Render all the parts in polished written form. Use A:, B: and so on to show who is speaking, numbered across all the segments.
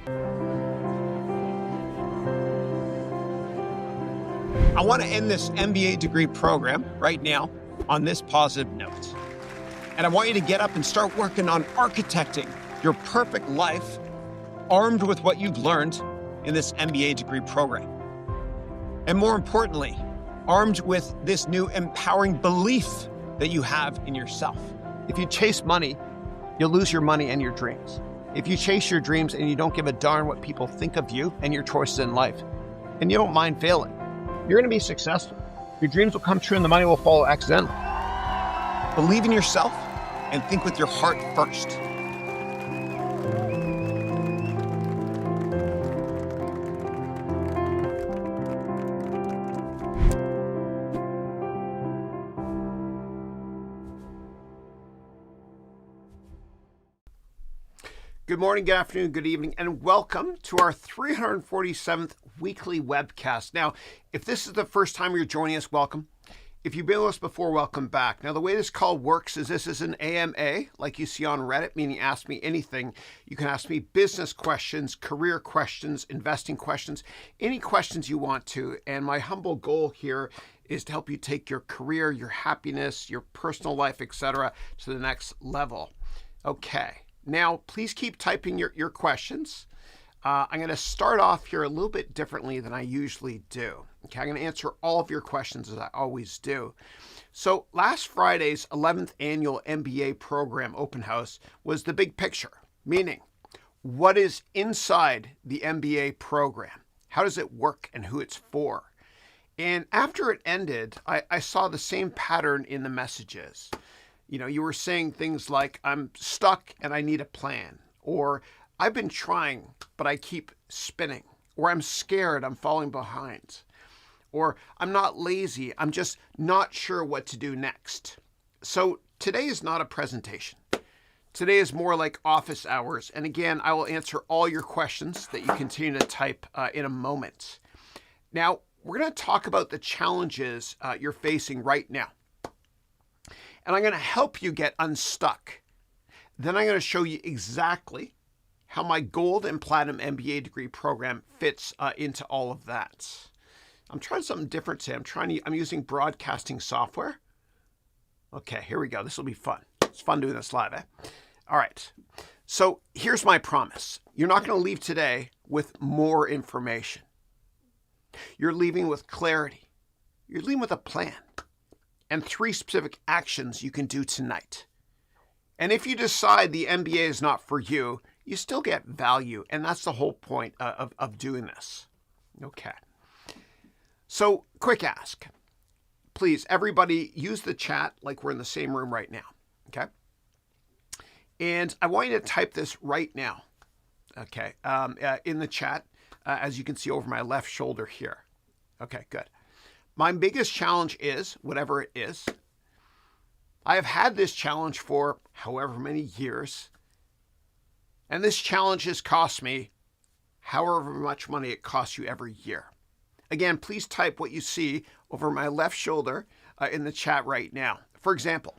A: I want to end this MBA degree program right now on this positive note. And I want you to get up and start working on architecting your perfect life, armed with what you've learned in this MBA degree program. And more importantly, armed with this new empowering belief that you have in yourself. If you chase money, you'll lose your money and your dreams. If you chase your dreams and you don't give a darn what people think of you and your choices in life, and you don't mind failing, you're going to be successful. Your dreams will come true and the money will follow accidentally. Believe in yourself and think with your heart first. Good morning, good afternoon, good evening, and welcome to our 347th weekly webcast. Now, if this is the first time you're joining us, welcome. If you've been with us before, welcome back. Now, the way this call works is this is an AMA, like you see on Reddit, meaning ask me anything. You can ask me business questions, career questions, investing questions, any questions you want to. And my humble goal here is to help you take your career, your happiness, your personal life, etc., to the next level. Okay. Now, please keep typing your questions. I'm going to start off here a little bit differently than I usually do. Okay, I'm going to answer all of your questions as I always do. So last Friday's 11th annual MBA program open house was the big picture, meaning what is inside the MBA program? How does it work and who it's for? And after it ended, I saw the same pattern in the messages. You know, you were saying things like, I'm stuck and I need a plan, or I've been trying, but I keep spinning, or I'm scared, I'm falling behind, or I'm not lazy, I'm just not sure what to do next. So today is not a presentation. Today is more like office hours. And again, I will answer all your questions that you continue to type in a moment. Now, we're going to talk about the challenges you're facing right now. And I'm going to help you get unstuck. Then I'm going to show you exactly how my gold and platinum MBA degree program fits into all of that. I'm trying something different today. I'm using broadcasting software. Okay, here we go. This will be fun. It's fun doing this live, eh? All right. So here's my promise. You're not going to leave today with more information. You're leaving with clarity. You're leaving with a plan. And 3 specific actions you can do tonight. And if you decide the MBA is not for you, you still get value. And that's the whole point of doing this. Okay. So, quick ask. Please, everybody, use the chat like we're in the same room right now. Okay. And I want you to type this right now. Okay. In the chat, as you can see over my left shoulder here. Okay, good. My biggest challenge is, whatever it is, I have had this challenge for however many years, and this challenge has cost me however much money it costs you every year. Again, please type what you see over my left shoulder in the chat right now. For example,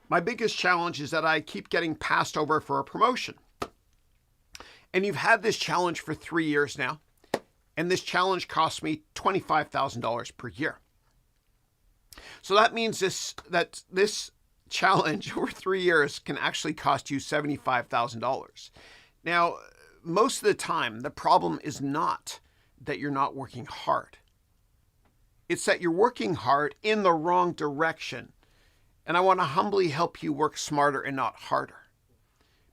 A: my biggest challenge is that I keep getting passed over for a promotion. And you've had this challenge for 3 years now. And this challenge cost me $25,000 per year. So that means this challenge over 3 years can actually cost you $75,000. Now, most of the time, the problem is not that you're not working hard. It's that you're working hard in the wrong direction. And I want to humbly help you work smarter and not harder.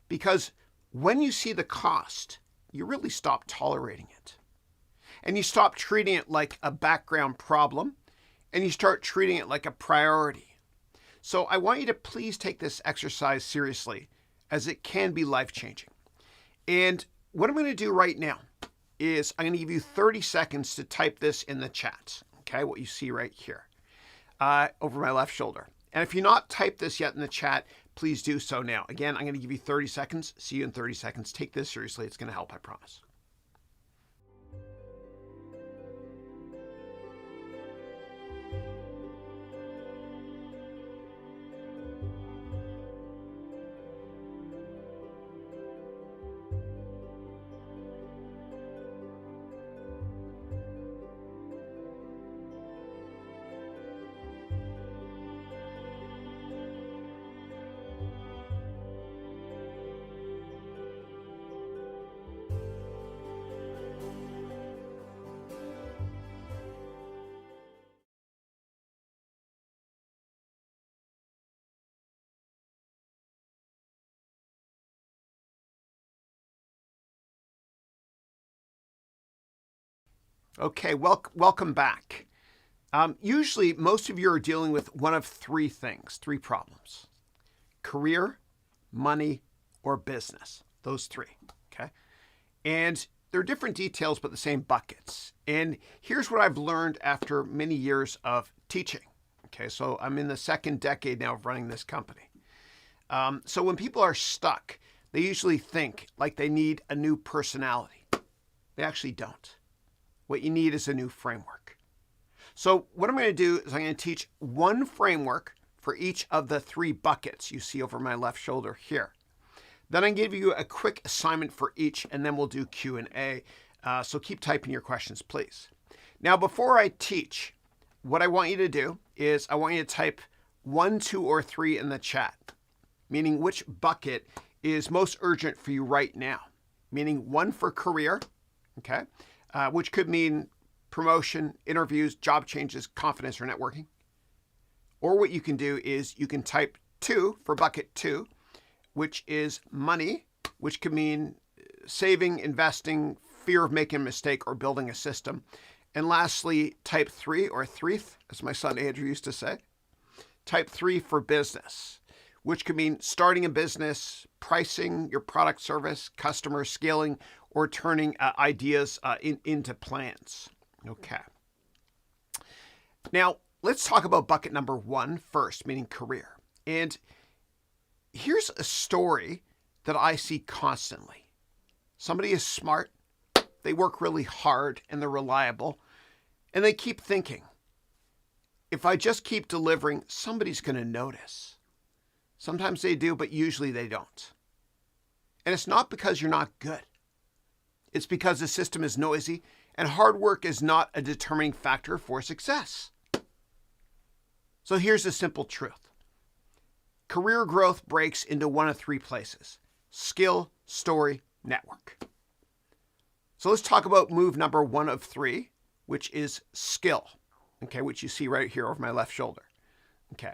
A: Because when you see the cost, you really stop tolerating it. And you stop treating it like a background problem, and you start treating it like a priority. So I want you to please take this exercise seriously, as it can be life-changing. And what I'm going to do right now is I'm going to give you 30 seconds to type this in the chat, okay, what you see right here, over my left shoulder. And if you've not typed this yet in the chat, please do so now. Again, I'm going to give you 30 seconds. See you in 30 seconds. Take this seriously. It's going to help, I promise. Okay, welcome back. Usually, most of you are dealing with one of three things, three problems: career, money, or business. Those three, okay? And they're different details, but the same buckets. And here's what I've learned after many years of teaching. Okay, so I'm in the second decade now of running this company. So when people are stuck, they usually think like they need a new personality. They actually don't. What you need is a new framework. So what I'm going to do is I'm going to teach one framework for each of the three buckets you see over my left shoulder here. Then I give you a quick assignment for each, and then we'll do Q&A. So keep typing your questions, please. Now, before I teach, what I want you to do is I want you to type 1, 2, or 3 in the chat, meaning which bucket is most urgent for you right now. Meaning 1 for career, okay, which could mean promotion, interviews, job changes, confidence, or networking. Or what you can do is you can type 2 for bucket 2, which is money, which could mean saving, investing, fear of making a mistake, or building a system. And lastly, type 3, or threeth, as my son Andrew used to say, type 3 for business, which could mean starting a business, pricing your product, service, customer, scaling, or turning ideas into plans. Okay. Now, let's talk about bucket number 1 first, meaning career. And here's a story that I see constantly. Somebody is smart, they work really hard, and they're reliable, and they keep thinking, if I just keep delivering, somebody's going to notice. Sometimes they do, but usually they don't. And it's not because you're not good. It's because the system is noisy, and hard work is not a determining factor for success. So here's the simple truth. Career growth breaks into one of three places: skill, story, network. So let's talk about move number 1 of 3, which is skill, okay, which you see right here over my left shoulder. Okay.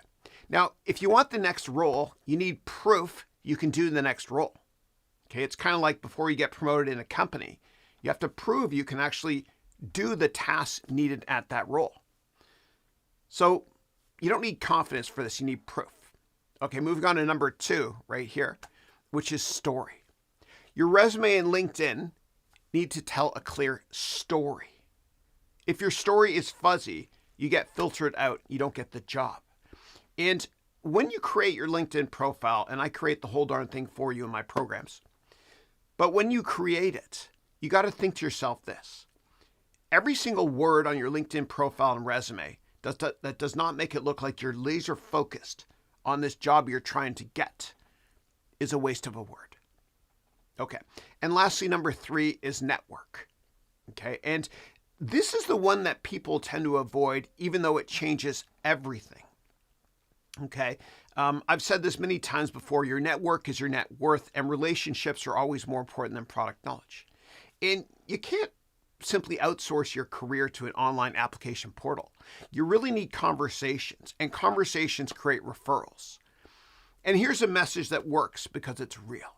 A: Now, if you want the next role, you need proof you can do the next role. Okay, it's kind of like before you get promoted in a company, you have to prove you can actually do the tasks needed at that role. So you don't need confidence for this, you need proof. Okay, moving on to number 2 right here, which is story. Your resume and LinkedIn need to tell a clear story. If your story is fuzzy, you get filtered out, you don't get the job. And when you create your LinkedIn profile, and I create the whole darn thing for you in my programs, but when you create it, you got to think to yourself this: every single word on your LinkedIn profile and resume that does not make it look like you're laser focused on this job you're trying to get is a waste of a word. Okay. And lastly, number 3 is network. Okay. And this is the one that people tend to avoid, even though it changes everything. Okay. I've said this many times before: your network is your net worth, and relationships are always more important than product knowledge. And you can't simply outsource your career to an online application portal. You really need conversations, and conversations create referrals. And here's a message that works because it's real.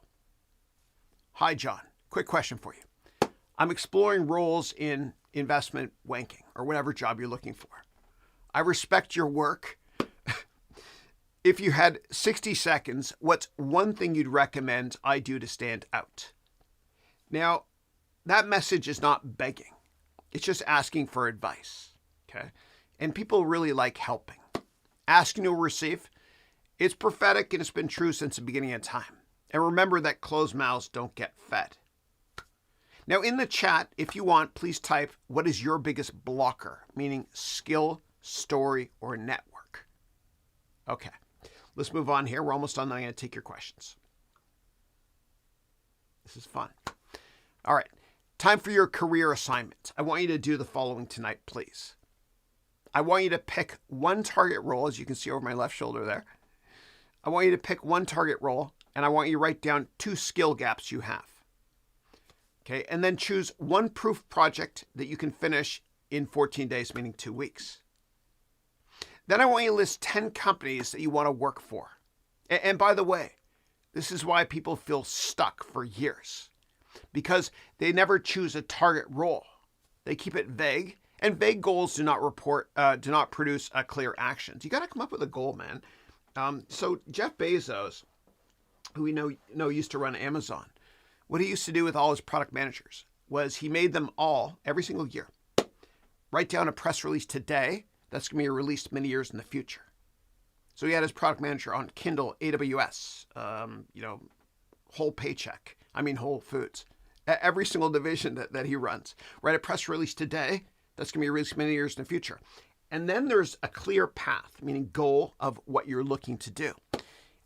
A: Hi, John. Quick question for you. I'm exploring roles in investment banking or whatever job you're looking for. I respect your work. If you had 60 seconds, what's one thing you'd recommend I do to stand out? Now, that message is not begging. It's just asking for advice, okay? And people really like helping. Ask and you'll receive. It's prophetic, and it's been true since the beginning of time. And remember that closed mouths don't get fed. Now, in the chat, if you want, please type, what is your biggest blocker? Meaning skill, story, or network. Okay, let's move on here. We're almost done. I'm going to take your questions. This is fun. All right. Time for your career assignment. I want you to do the following tonight, please. I want you to pick one target role, as you can see over my left shoulder there. I want you to pick one target role, and I want you to write down 2 skill gaps you have. Okay, and then choose one proof project that you can finish in 14 days, meaning 2 weeks. Then I want you to list 10 companies that you want to work for. And by the way, this is why people feel stuck for years, because they never choose a target role. They keep it vague, and vague goals do not produce clear actions. You got to come up with a goal, man. So Jeff Bezos, who we know used to run Amazon, what he used to do with all his product managers was he made them all, every single year, write down a press release today that's going to be released many years in the future. So he had his product manager on Kindle, AWS, Whole Paycheck, Whole Foods, every single division that he runs. Write a press release today that's going to be released many years in the future. And then there's a clear path, meaning goal of what you're looking to do.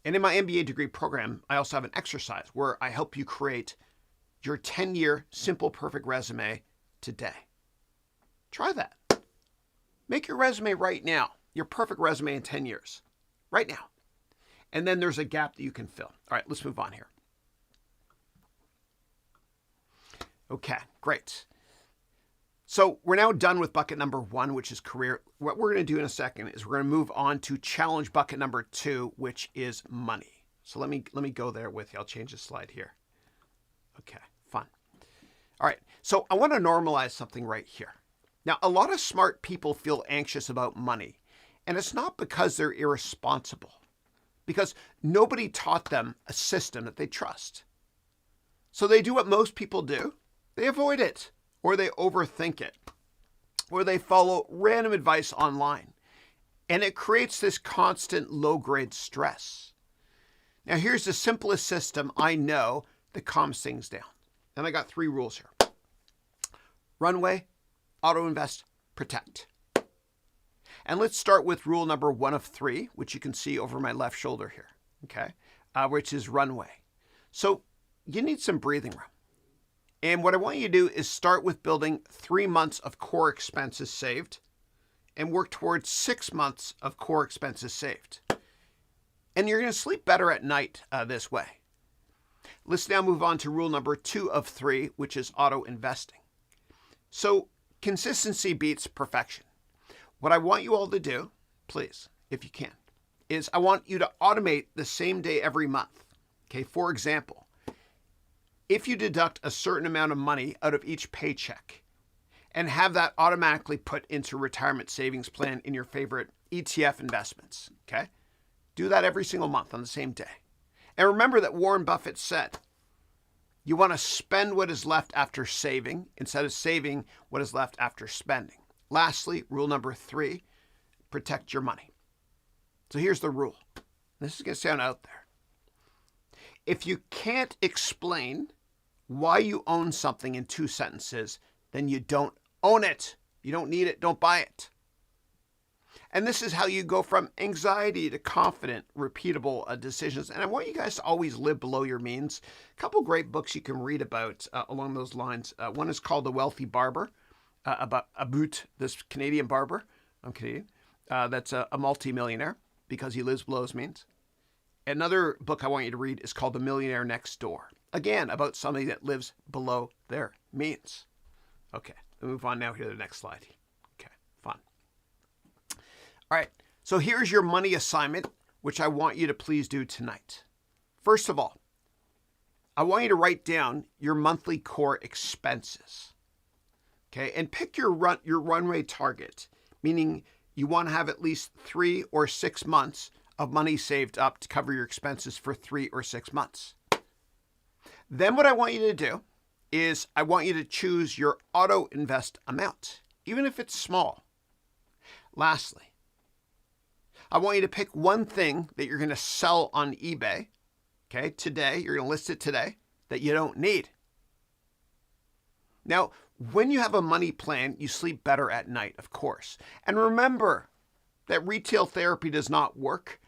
A: And in my MBA degree program, I also have an exercise where I help you create your 10-year simple, perfect resume today. Try that. Make your resume right now, your perfect resume in 10 years, right now. And then there's a gap that you can fill. All right, let's move on here. Okay, great. So we're now done with bucket number 1, which is career. What we're going to do in a second is we're going to move on to challenge bucket number 2, which is money. So let me go there with you. I'll change the slide here. Okay, fun. All right, so I want to normalize something right here. Now, a lot of smart people feel anxious about money, and it's not because they're irresponsible, because nobody taught them a system that they trust. So they do what most people do. They avoid it, or they overthink it, or they follow random advice online, and it creates this constant low-grade stress. Now, here's the simplest system I know that calms things down. And I got 3 rules here. Runway, auto-invest, protect. And let's start with rule number 1 of 3, which you can see over my left shoulder here, okay, which is runway. So you need some breathing room. And what I want you to do is start with building 3 months of core expenses saved and work towards 6 months of core expenses saved. And you're going to sleep better at night this way. Let's now move on to rule number 2 of 3, which is auto investing. So consistency beats perfection. What I want you all to do, please, if you can, is I want you to automate the same day every month. Okay, for example, if you deduct a certain amount of money out of each paycheck and have that automatically put into a retirement savings plan in your favorite ETF investments, okay? Do that every single month on the same day. And remember that Warren Buffett said, you want to spend what is left after saving instead of saving what is left after spending. Lastly, rule number 3, protect your money. So here's the rule. This is going to sound out there. If you can't explain why you own something in 2 sentences, then you don't own it. You don't need it. Don't buy it. And this is how you go from anxiety to confident, repeatable decisions. And I want you guys to always live below your means. A couple great books you can read about along those lines. One is called The Wealthy Barber, about this Canadian barber. I'm Canadian. That's a multimillionaire because he lives below his means. Another book I want you to read is called The Millionaire Next Door. Again, about somebody that lives below their means. Okay, we'll move on now here to the next slide. Okay, fun. All right, so here's your money assignment, which I want you to please do tonight. First of all, I want you to write down your monthly core expenses. Okay, and pick your runway target, meaning you want to have at least 3 or 6 months of money saved up to cover your expenses for 3 or 6 months. Then what I want you to do is I want you to choose your auto invest amount, even if it's small. Lastly, I want you to pick one thing that you're going to sell on eBay, okay, today, you're going to list it today, that you don't need. Now, when you have a money plan, you sleep better at night, of course. And remember that retail therapy does not work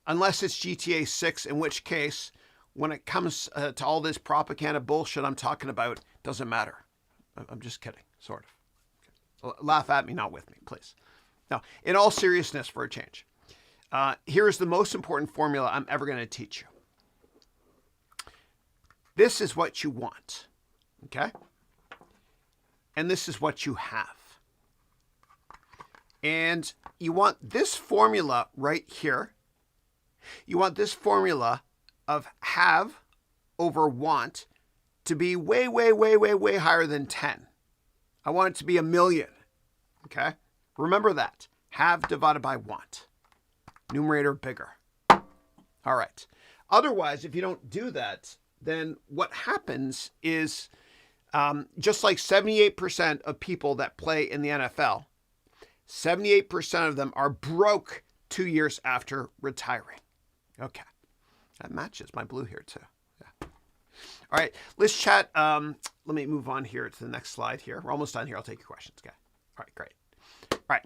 A: unless it's GTA 6, in which case, when it comes to all this propaganda bullshit I'm talking about, it doesn't matter. I'm just kidding, sort of. Okay. Laugh at me, not with me, please. Now, in all seriousness, for a change, here is the most important formula I'm ever going to teach you. This is what you want, okay? And this is what you have. And you want this formula right here. You want this formula of have over want to be way, way, way, way, way higher than 10. I want it to be 1 million. Okay? Remember that. Have divided by want. Numerator bigger. All right. Otherwise, if you don't do that, then what happens is just like 78% of people that play in the NFL, 78% of them are broke 2 years after retiring. Okay. That matches my blue here too. Yeah. All right. Let's chat. Let me move on here to the next slide here. We're almost done here. I'll take your questions, guys. All right, great. All right.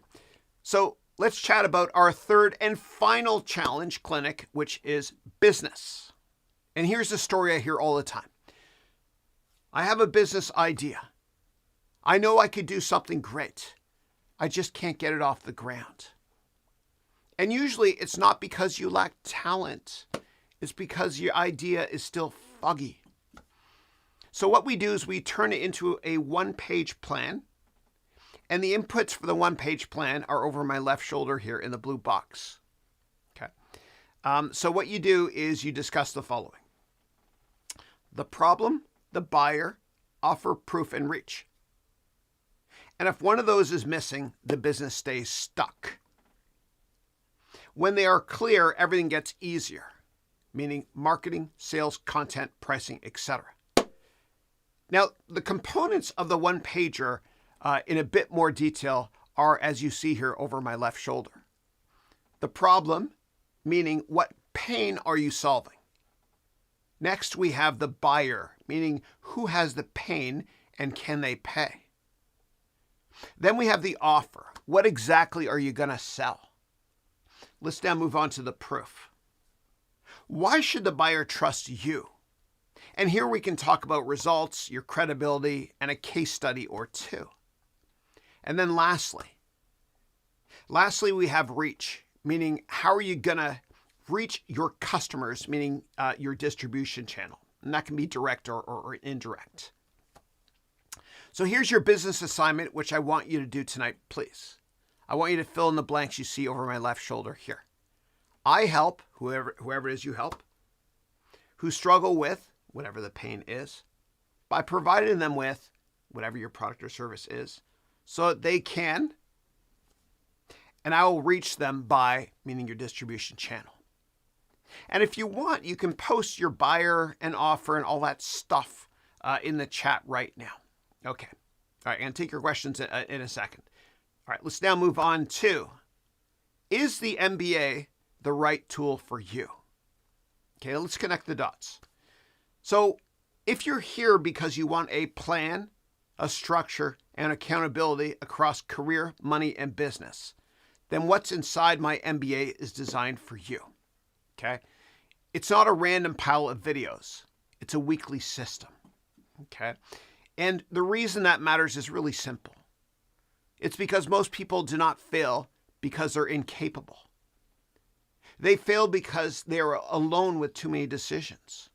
A: So let's chat about our third and final challenge clinic, which is business. And here's the story I hear all the time. I have a business idea. I know I could do something great. I just can't get it off the ground. And usually it's not because you lack talent. It's because your idea is still foggy. So what we do is we turn it into a one-page plan. And the inputs for the one-page plan are over my left shoulder here in the blue box. Okay. So what you do is you discuss the following. The problem, the buyer, offer, proof, and reach. And if one of those is missing, the business stays stuck. When they are clear, everything gets easier, meaning marketing, sales, content, pricing, etc. Now, the components of the one-pager in a bit more detail are, as you see here over my left shoulder. The problem, meaning what pain are you solving? Next, we have the buyer, meaning who has the pain and can they pay? Then we have the offer. What exactly are you going to sell? Let's now move on to the proof. Why should the buyer trust you? And here we can talk about results, your credibility, and a case study or two. And then lastly, we have reach, meaning how are you going to reach your customers, meaning your distribution channel. And that can be direct or indirect. So here's your business assignment, which I want you to do tonight, please. I want you to fill in the blanks you see over my left shoulder here. I help, whoever it is you help, who struggle with whatever the pain is, by providing them with whatever your product or service is, so that they can, and I will reach them by, meaning your distribution channel. And if you want, you can post your buyer and offer and all that stuff in the chat right now. Okay. All right, I'm going to take your questions in a second. All right, let's now move on to, is the MBA the right tool for you? Okay, let's connect the dots. So if you're here because you want a plan, a structure, and accountability across career, money, and business, then what's inside my MBA is designed for you. Okay? It's not a random pile of videos. It's a weekly system. Okay? And the reason that matters is really simple. It's because most people do not fail because they're incapable. They fail because they're alone with too many decisions.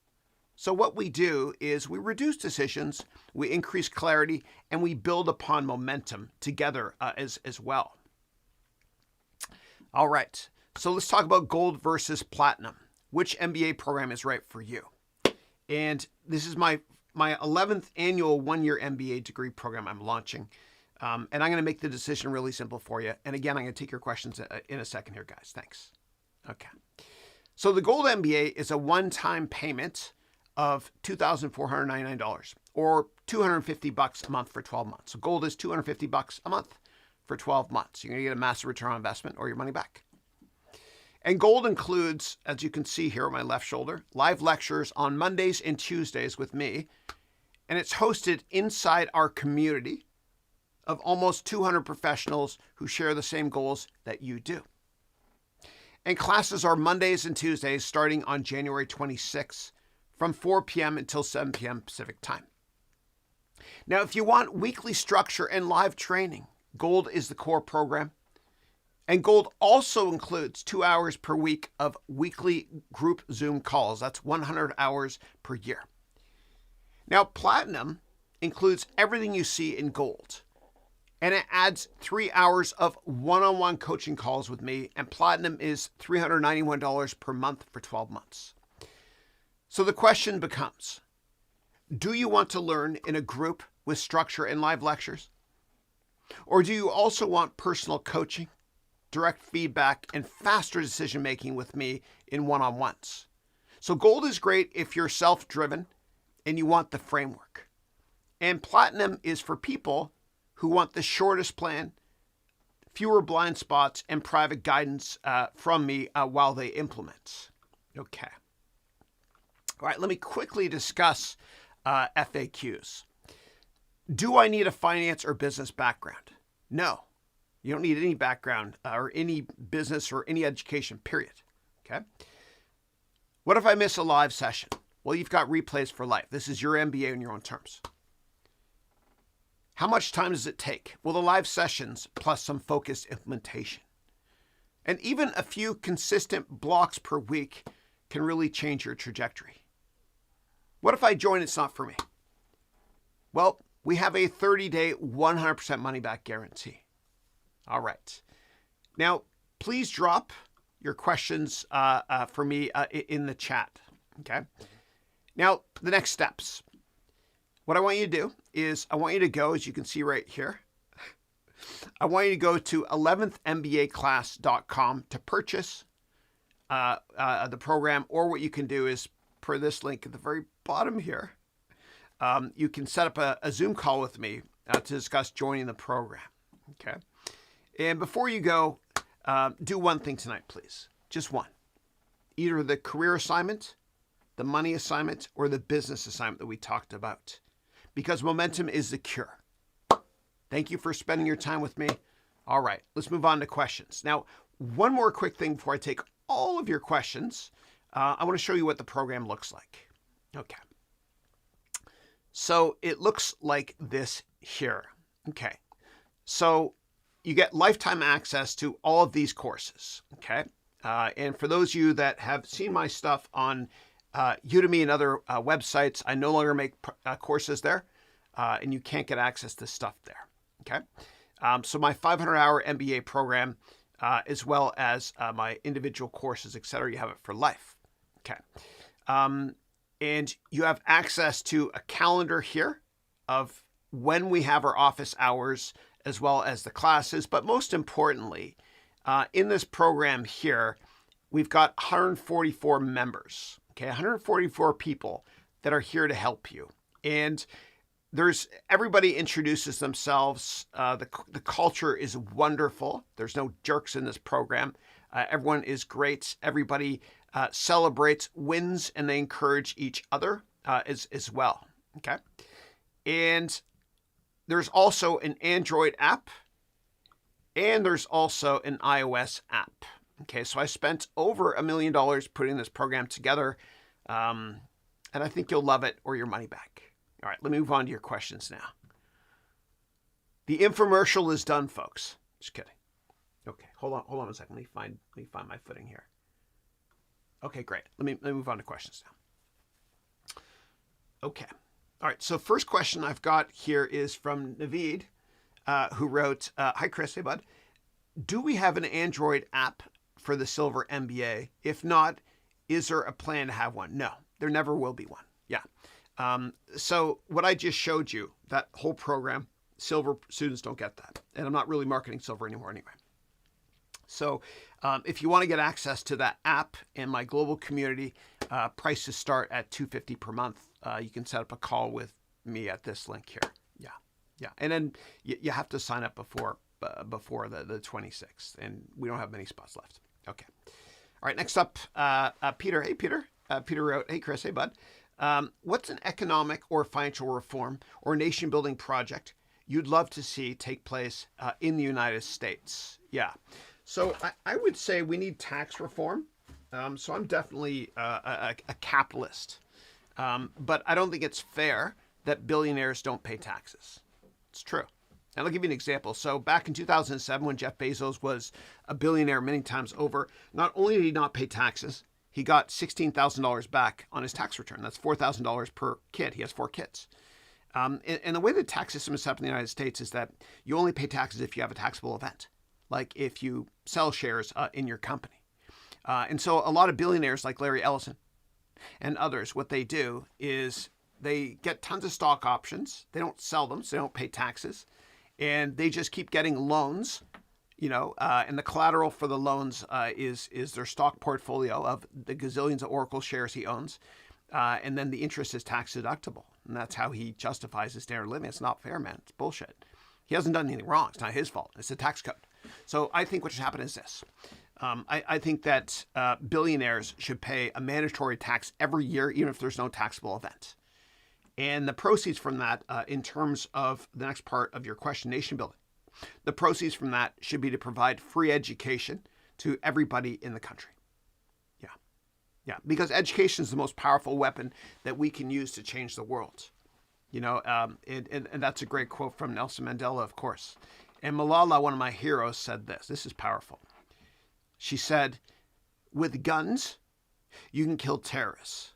A: So what we do is we reduce decisions, we increase clarity, and we build upon momentum together as well. All right. So let's talk about gold versus platinum. Which MBA program is right for you? And this is my 11th annual one-year MBA degree program I'm launching. And I'm going to make the decision really simple for you. And again, I'm going to take your questions in a second here, guys. Thanks. Okay. So the Gold MBA is a one-time payment of $2,499 or $250 a month for 12 months. So gold is $250 a month for 12 months. You're going to get a massive return on investment or your money back. And gold includes, as you can see here on my left shoulder, live lectures on Mondays and Tuesdays with me. And it's hosted inside our community of almost 200 professionals who share the same goals that you do. And classes are Mondays and Tuesdays starting on January 26th from 4 p.m. until 7 p.m. Pacific time. Now, if you want weekly structure and live training, Gold is the core program. And Gold also includes 2 hours per week of weekly group Zoom calls. That's 100 hours per year. Now, Platinum includes everything you see in Gold. And it adds 3 hours of one-on-one coaching calls with me. And Platinum is $391 per month for 12 months. So the question becomes, do you want to learn in a group with structure and live lectures? Or do you also want personal coaching, direct feedback, and faster decision-making with me in one-on-ones? So gold is great if you're self-driven and you want the framework. And platinum is for people who want the shortest plan, fewer blind spots, and private guidance from me while they implement. Okay. All right, let me quickly discuss FAQs. Do I need a finance or business background? No, you don't need any background or any business or any education, period. Okay. What if I miss a live session? Well, you've got replays for life. This is your MBA on your own terms. How much time does it take? Well, the live sessions plus some focused implementation. And even a few consistent blocks per week can really change your trajectory. What if I join? It's not for me. Well, we have a 30-day, 100% money-back guarantee. All right. Now, please drop your questions for me in the chat. Okay. Now, the next steps. What I want you to do is I want you to go, as you can see right here, I want you to go to 11thmbaclass.com to purchase the program, or what you can do is, per this link at the very bottom here, you can set up a Zoom call with me to discuss joining the program. Okay. And before you go, do one thing tonight, please. Just one. Either the career assignment, the money assignment, or the business assignment that we talked about. Because momentum is the cure. Thank you for spending your time with me. All right, let's move on to questions. Now, one more quick thing before I take all of your questions. I want to show you what the program looks like. Okay. So it looks like this here. Okay. So you get lifetime access to all of these courses. Okay. And for those of you that have seen my stuff on Udemy and other websites, I no longer make courses there, and you can't get access to stuff there. Okay. So my 500-hour MBA program, as well as my individual courses, etc., you have it for life. Okay. And you have access to a calendar here of when we have our office hours, as well as the classes. But most importantly, in this program here, we've got 144 members. Okay, 144 people that are here to help you. And everybody introduces themselves. The culture is wonderful. There's no jerks in this program. Everyone is great. Everybody celebrates wins, and they encourage each other as well. Okay. And there's also an Android app, and there's also an iOS app. Okay, so I spent over $1 million putting this program together, and I think you'll love it or your money back. All right, let me move on to your questions now. The infomercial is done, folks. Just kidding. Okay, hold on a second. Let me find my footing here. Okay, great. Let me move on to questions now. Okay. All right, so first question I've got here is from Naveed, who wrote, hi, Chris. Hey, bud. Do we have an Android app for the Silver MBA? If not, is there a plan to have one? No, there never will be one. Yeah. So what I just showed you, that whole program, Silver students don't get that. And I'm not really marketing Silver anymore anyway. So if you want to get access to that app and my global community, prices start at $250 per month. You can set up a call with me at this link here. Yeah. And then you have to sign up before the 26th, and we don't have many spots left. Okay. All right. Next up, Peter. Hey, Peter. Peter wrote, hey, Chris. Hey, bud. What's an economic or financial reform or nation building project you'd love to see take place in the United States? Yeah. So I would say we need tax reform. So I'm definitely a capitalist. But I don't think it's fair that billionaires don't pay taxes. It's true. And I'll give you an example. So back in 2007, when Jeff Bezos was a billionaire many times over, not only did he not pay taxes, he got $16,000 back on his tax return. That's $4,000 per kid. He has 4 kids. And the way the tax system is set up in the United States is that you only pay taxes if you have a taxable event, like if you sell shares in your company. And so a lot of billionaires like Larry Ellison and others, what they do is they get tons of stock options. They don't sell them, so they don't pay taxes. and they just keep getting loans, and the collateral for the loans is their stock portfolio of the gazillions of Oracle shares he owns, and then the interest is tax deductible, and that's how he justifies his standard of living. It's not fair, man. It's bullshit. He hasn't done anything wrong. It's not his fault. It's the tax code. So I think what should happen is this. I think that billionaires should pay a mandatory tax every year, even if there's no taxable event. And the proceeds from that, in terms of the next part of your question, nation building, the proceeds from that should be to provide free education to everybody in the country. Yeah, because education is the most powerful weapon that we can use to change the world. And that's a great quote from Nelson Mandela, of course. And Malala, one of my heroes, said this. This is powerful. She said, with guns, you can kill terrorists,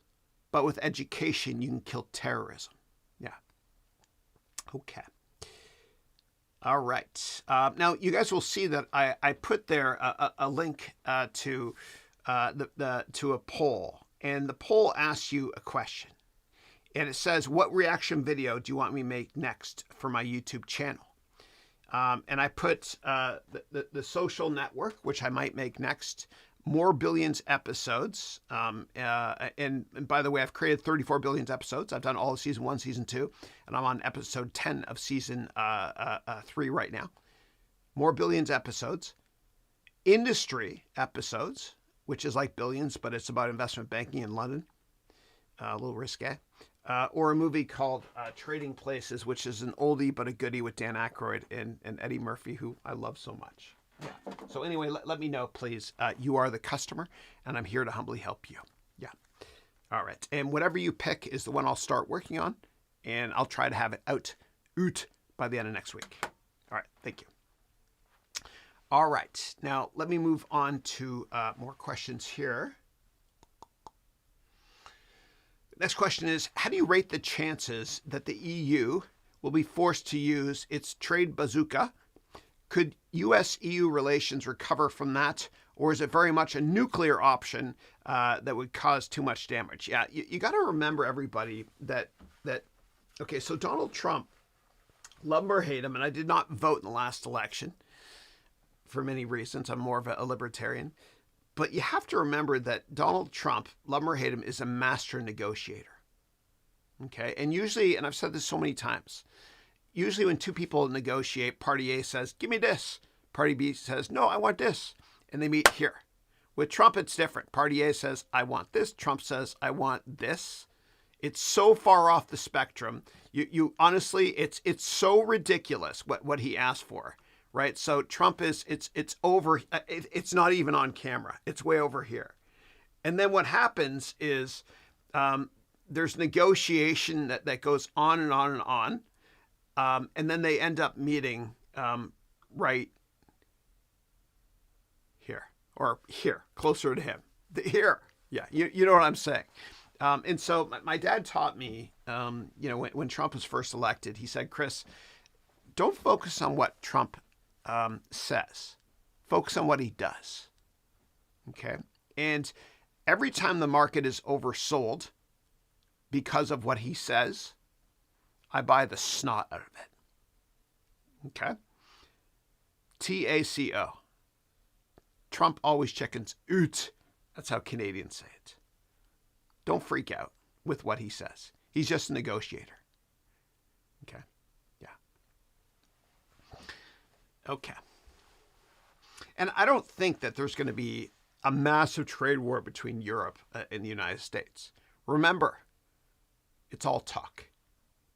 A: but with education, you can kill terrorism. Yeah. Okay. All right. Now, you guys will see that I put there a link to a poll, and the poll asks you a question, and it says, "What reaction video do you want me to make next for my YouTube channel?" And I put the social network, which I might make next, more Billions episodes. And by the way, I've created 34 Billions episodes. I've done all of season 1, season 2, and I'm on episode 10 of season 3 right now. More Billions episodes, industry episodes, which is like Billions, but it's about investment banking in London. A little risque. Or a movie called Trading Places, which is an oldie but a goodie with Dan Aykroyd and Eddie Murphy, who I love so much. Yeah. So anyway, let me know, please. You are the customer, and I'm here to humbly help you. Yeah. All right. And whatever you pick is the one I'll start working on, and I'll try to have it out by the end of next week. All right. Thank you. All right. Now, let me move on to more questions here. Next question is, how do you rate the chances that the EU will be forced to use its trade bazooka? Could U.S.-EU relations recover from that, or is it very much a nuclear option that would cause too much damage? Yeah, you got to remember, everybody, that okay, so Donald Trump, love him or hate him, and I did not vote in the last election for many reasons. I'm more of a libertarian. But you have to remember that Donald Trump, love him or hate him, is a master negotiator. Okay? And usually, and I've said this so many times, usually when two people negotiate, party A says, give me this. Party B says, no, I want this. And they meet here. With Trump, it's different. Party A says, I want this. Trump says, I want this. It's so far off the spectrum. You honestly, it's so ridiculous what he asked for. Right, so Trump it's over. It's not even on camera. It's way over here, and then what happens is there's negotiation that goes on and on and on, and then they end up meeting right here or here, closer to him. Here, yeah, you know what I'm saying. And so my dad taught me, when Trump was first elected, he said, Chris, don't focus on what Trump says. Focus on what he does. Okay? And every time the market is oversold because of what he says, I buy the snot out of it. Okay? TACO. Trump always chickens. Oot. That's how Canadians say it. Don't freak out with what he says. He's just a negotiator. Okay? Okay. And I don't think that there's going to be a massive trade war between Europe and the United States. Remember, it's all talk,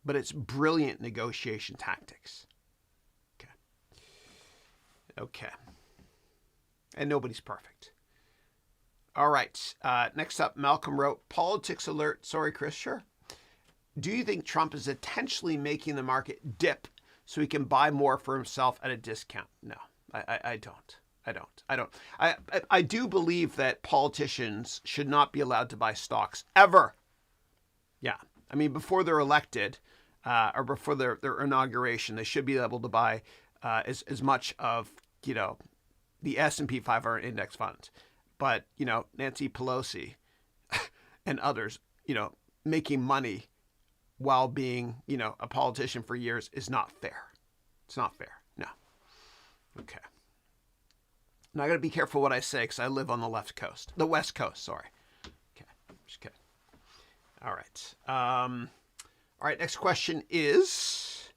A: but it's brilliant negotiation tactics. Okay. And nobody's perfect. All right. Next up, Malcolm wrote, politics alert. Sorry, Chris. Sure. Do you think Trump is intentionally making the market dip so he can buy more for himself at a discount? No, I don't. I do believe that politicians should not be allowed to buy stocks ever. Yeah. I mean, before they're elected or before their inauguration, they should be able to buy as much of, the S&P 500 index funds. But, Nancy Pelosi and others, making money while being, a politician for years is not fair. It's not fair. No. Okay. Now I got to be careful what I say because I live on the West Coast, sorry. Okay, just kidding. All right. All right, next question is,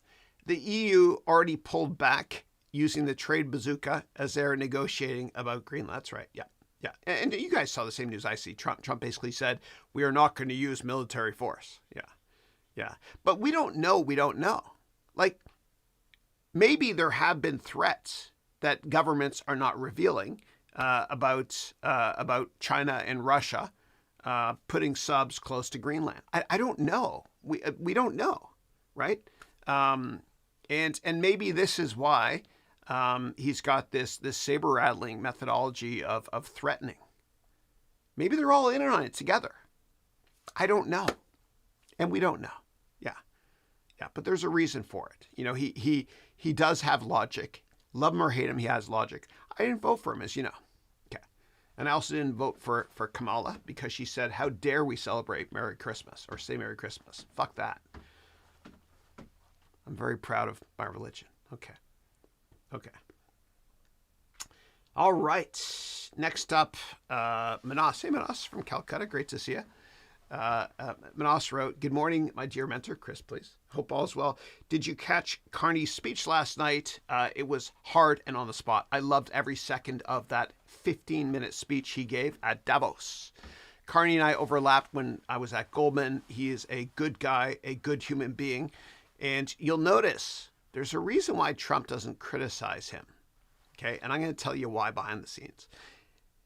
A: the EU already pulled back using the trade bazooka as they're negotiating about Greenland. That's right, yeah. Yeah, and you guys saw the same news I see. Trump basically said, we are not going to use military force. Yeah. But we don't know. Like, maybe there have been threats that governments are not revealing about China and Russia putting subs close to Greenland. I don't know. We don't know, right? And maybe this is why he's got this saber rattling methodology of threatening. Maybe they're all in on it together. I don't know, and we don't know. Yeah. But there's a reason for it. You know, he does have logic. Love him or hate him, he has logic. I didn't vote for him, as you know. Okay. And I also didn't vote for Kamala because she said, how dare we celebrate Merry Christmas or say Merry Christmas. Fuck that. I'm very proud of my religion. Okay. All right. Next up, Manas. Hey, Manas from Calcutta. Great to see you. Manas wrote, good morning, my dear mentor. Chris, please. Hope all is well. Did you catch Carney's speech last night? It was hard and on the spot. I loved every second of that 15-minute speech he gave at Davos. Carney and I overlapped when I was at Goldman. He is a good guy, a good human being. And you'll notice there's a reason why Trump doesn't criticize him. Okay, and I'm going to tell you why behind the scenes.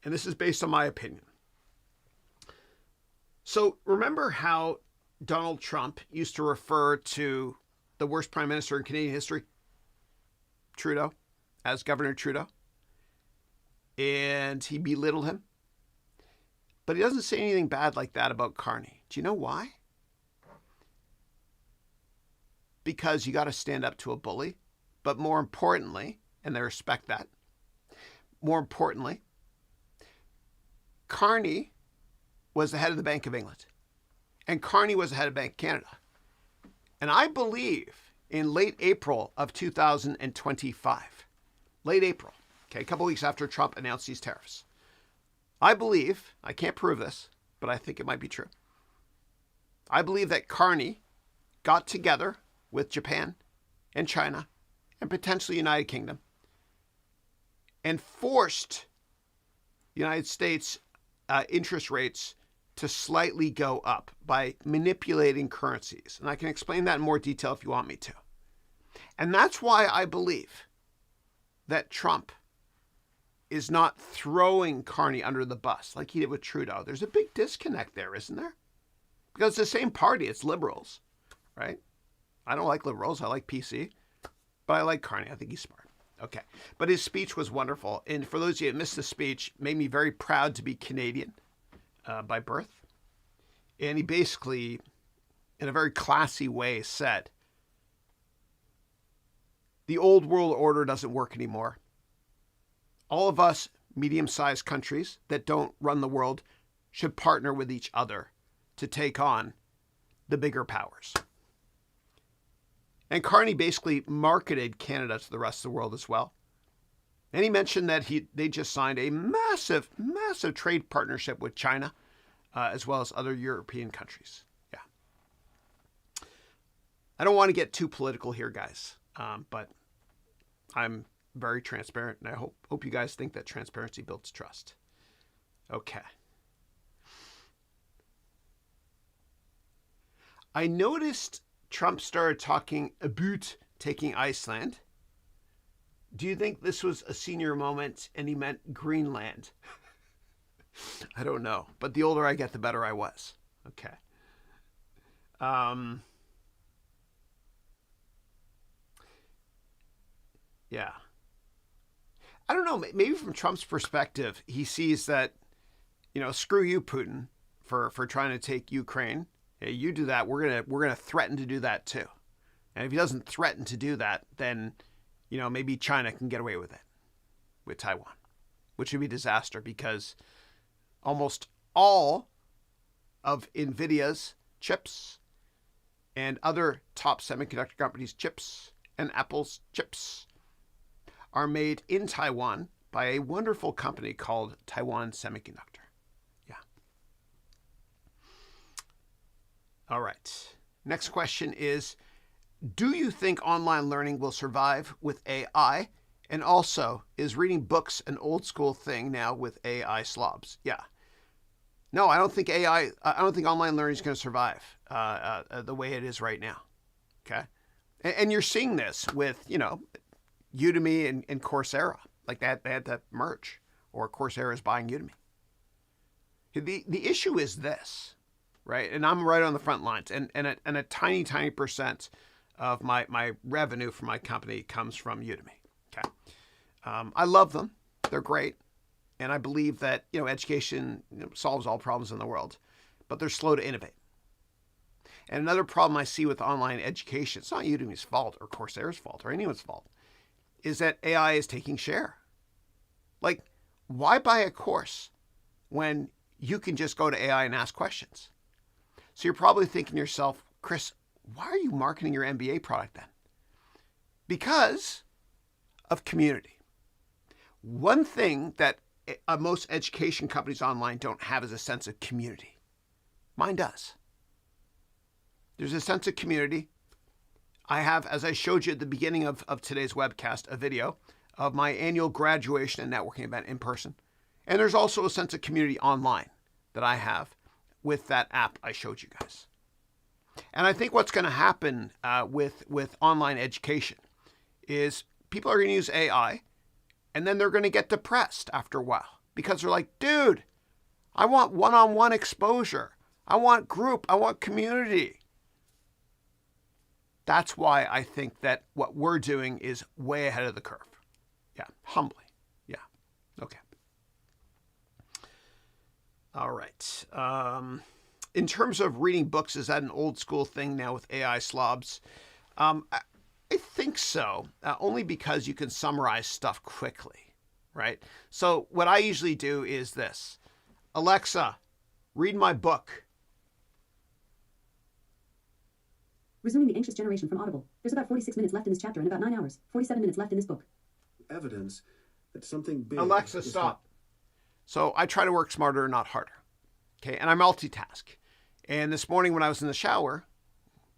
A: And this is based on my opinion. So remember how Donald Trump used to refer to the worst prime minister in Canadian history, Trudeau, as Governor Trudeau? And he belittled him. But he doesn't say anything bad like that about Carney. Do you know why? Because you got to stand up to a bully. But more importantly, and they respect that, more importantly, Carney was the head of the Bank of England. And Carney was the head of Bank of Canada. And I believe in late April of 2025, late April, okay, a couple weeks after Trump announced these tariffs, I believe, I can't prove this, but I think it might be true. I believe that Carney got together with Japan and China and potentially United Kingdom and forced the United States interest rates to slightly go up by manipulating currencies. And I can explain that in more detail if you want me to. And that's why I believe that Trump is not throwing Carney under the bus like he did with Trudeau. There's a big disconnect there, isn't there? Because it's the same party, it's liberals, right? I don't like liberals, I like PC, but I like Carney, I think he's smart. Okay, but his speech was wonderful. And for those of you that missed the speech, made me very proud to be Canadian by birth. And he basically, in a very classy way, said, the old world order doesn't work anymore. All of us medium-sized countries that don't run the world should partner with each other to take on the bigger powers. And Carney basically marketed Canada to the rest of the world as well. And he mentioned that they just signed a massive trade partnership with China, as well as other European countries. Yeah. I don't want to get too political here, guys, but I'm very transparent, and I hope you guys think that transparency builds trust. Okay. I noticed Trump started talking about taking Iceland. Do you think this was a senior moment and he meant Greenland? I don't know. But the older I get, the better I was. Okay. Yeah. I don't know. Maybe from Trump's perspective, he sees that, screw you, Putin, for trying to take Ukraine. Hey, you do that, we're gonna threaten to do that too. And if he doesn't threaten to do that, then maybe China can get away with it with Taiwan, which would be a disaster because almost all of NVIDIA's chips and other top semiconductor companies' chips and Apple's chips are made in Taiwan by a wonderful company called Taiwan Semiconductor. Yeah. All right. Next question is, do you think online learning will survive with AI? And also, is reading books an old school thing now with AI slobs? Yeah. No, I don't think online learning is going to survive the way it is right now. Okay. And you're seeing this with, Udemy and Coursera. Like that, they had to merge, or Coursera is buying Udemy. The issue is this, right? And I'm right on the front lines, and a tiny percent of my revenue for my company comes from Udemy. Okay. I love them. They're great. And I believe that, education solves all problems in the world, but they're slow to innovate. And another problem I see with online education, it's not Udemy's fault or Coursera's fault or anyone's fault, is that AI is taking share. Like, why buy a course when you can just go to AI and ask questions? So you're probably thinking to yourself, Chris, why are you marketing your MBA product then? Because of community. One thing that most education companies online don't have is a sense of community. Mine does. There's a sense of community. I have, as I showed you at the beginning of today's webcast, a video of my annual graduation and networking event in person. And there's also a sense of community online that I have with that app I showed you guys. And I think what's going to happen with online education is people are going to use AI, and then they're going to get depressed after a while because they're like, dude, I want one-on-one exposure. I want group. I want community. That's why I think that what we're doing is way ahead of the curve. Yeah, humbly. Yeah. Okay. All right. In terms of reading books, is that an old school thing now with AI slobs? I think so, only because you can summarize stuff quickly, right? So what I usually do is this. Alexa, read my book.
B: Resuming the Anxious Generation from Audible. There's about 46 minutes left in this chapter and about 9 hours. 47 minutes left in this book.
C: Evidence that something big...
A: Alexa, stop. So I try to work smarter, not harder. Okay, and I multitask. And this morning when I was in the shower,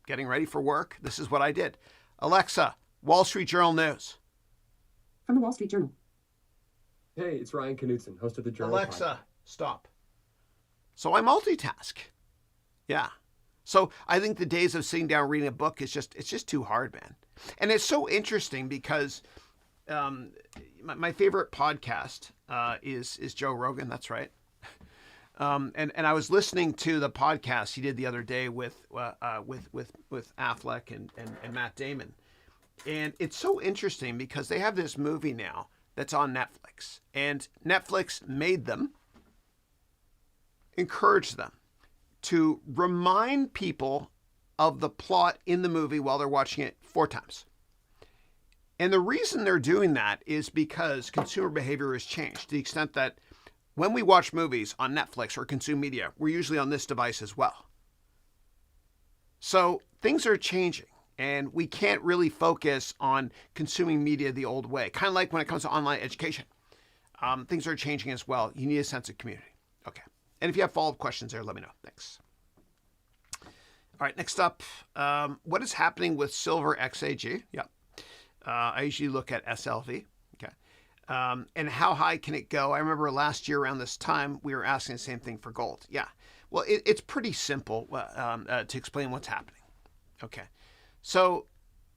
A: getting ready for work, this is what I did. Alexa, Wall Street Journal news.
B: From the Wall Street Journal.
D: Hey, it's Ryan Knutson, host of the Journal.
A: Alexa,
D: podcast.
A: stop. So I multitask. Yeah. So I think the days of sitting down reading a book it's just too hard, man. And it's so interesting because my favorite podcast is Joe Rogan. That's right. And I was listening to the podcast he did the other day with Affleck and Matt Damon, and it's so interesting because they have this movie now that's on Netflix, and Netflix made them, encouraged them to remind people of the plot in the movie while they're watching it 4 times. And the reason they're doing that is because consumer behavior has changed to the extent that when we watch movies on Netflix or consume media, we're usually on this device as well. So things are changing, and we can't really focus on consuming media the old way. Kind of like when it comes to online education. Things are changing as well. You need a sense of community. Okay. And if you have follow-up questions there, let me know. Thanks. All right, next up, what is happening with silver XAG? Yeah. I usually look at SLV. Okay. And how high can it go? I remember last year around this time, we were asking the same thing for gold. Yeah. Well, it's pretty simple to explain what's happening. Okay. So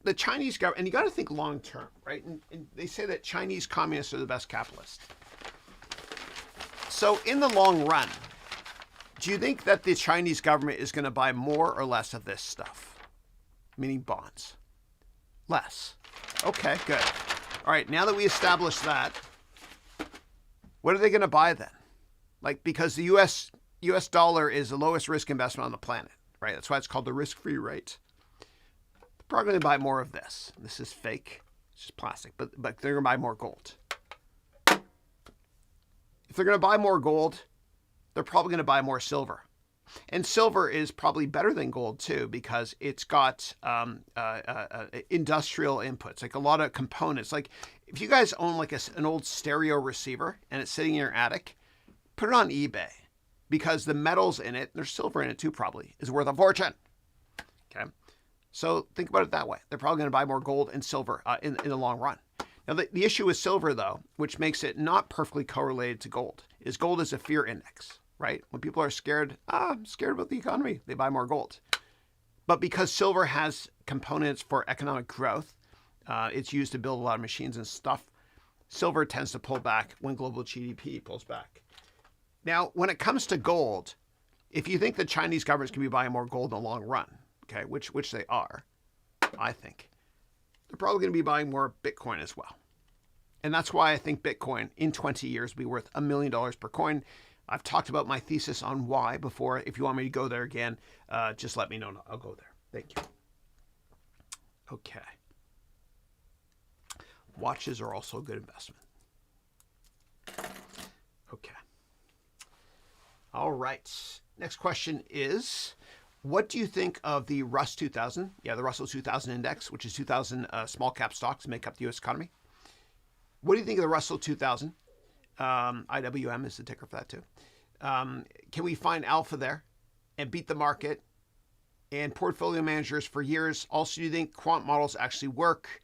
A: the Chinese government, and you got to think long term, right? And they say that Chinese communists are the best capitalists. So in the long run, do you think that the Chinese government is going to buy more or less of this stuff? Meaning bonds. Less. Okay, good. All right, now that we established that, what are they going to buy then? Like, because the US dollar is the lowest risk investment on the planet, right? That's why it's called the risk-free rate. They're probably going to buy more of this. This is fake. It's just plastic, but they're going to buy more gold. If they're going to buy more gold, they're probably going to buy more silver. And silver is probably better than gold too, because it's got industrial inputs, like a lot of components. Like if you guys own like an old stereo receiver and it's sitting in your attic, put it on eBay, because the metals in it, there's silver in it too probably, is worth a fortune. Okay. So think about it that way. They're probably going to buy more gold and silver in the long run. Now, the issue with silver, though, which makes it not perfectly correlated to gold, is gold is a fear index, right? When people are scared, I'm scared about the economy, they buy more gold. But because silver has components for economic growth, it's used to build a lot of machines and stuff, silver tends to pull back when global GDP pulls back. Now, when it comes to gold, if you think the Chinese government's going to be buying more gold in the long run, okay, which they are, I think, they're probably going to be buying more Bitcoin as well. And that's why I think Bitcoin in 20 years will be worth $1 million per coin. I've talked about my thesis on why before. If you want me to go there again, just let me know. I'll go there. Thank you. Okay. Watches are also a good investment. Okay. All right. Next question is, what do you think of the Russ 2000? Yeah, the Russell 2000 index, which is 2,000 small cap stocks make up the U.S. economy. What do you think of the Russell 2000? IWM is the ticker for that too. Can we find alpha there and beat the market? And portfolio managers for years. Also, do you think quant models actually work?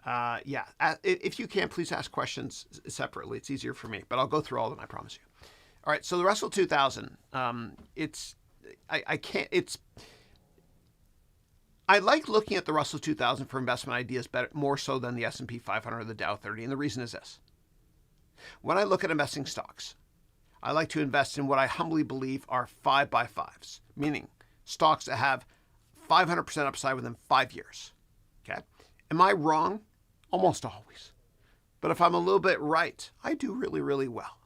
A: Yeah, if you can, please ask questions separately. It's easier for me, but I'll go through all of them, I promise you. All right, so the Russell 2000, I like looking at the Russell 2000 for investment ideas better, more so than the S&P 500 or the Dow 30. And the reason is this. When I look at investing stocks, I like to invest in what I humbly believe are 5x5s, meaning stocks that have 500% upside within 5 years. Okay. Am I wrong? Almost always. But if I'm a little bit right, I do really, really well.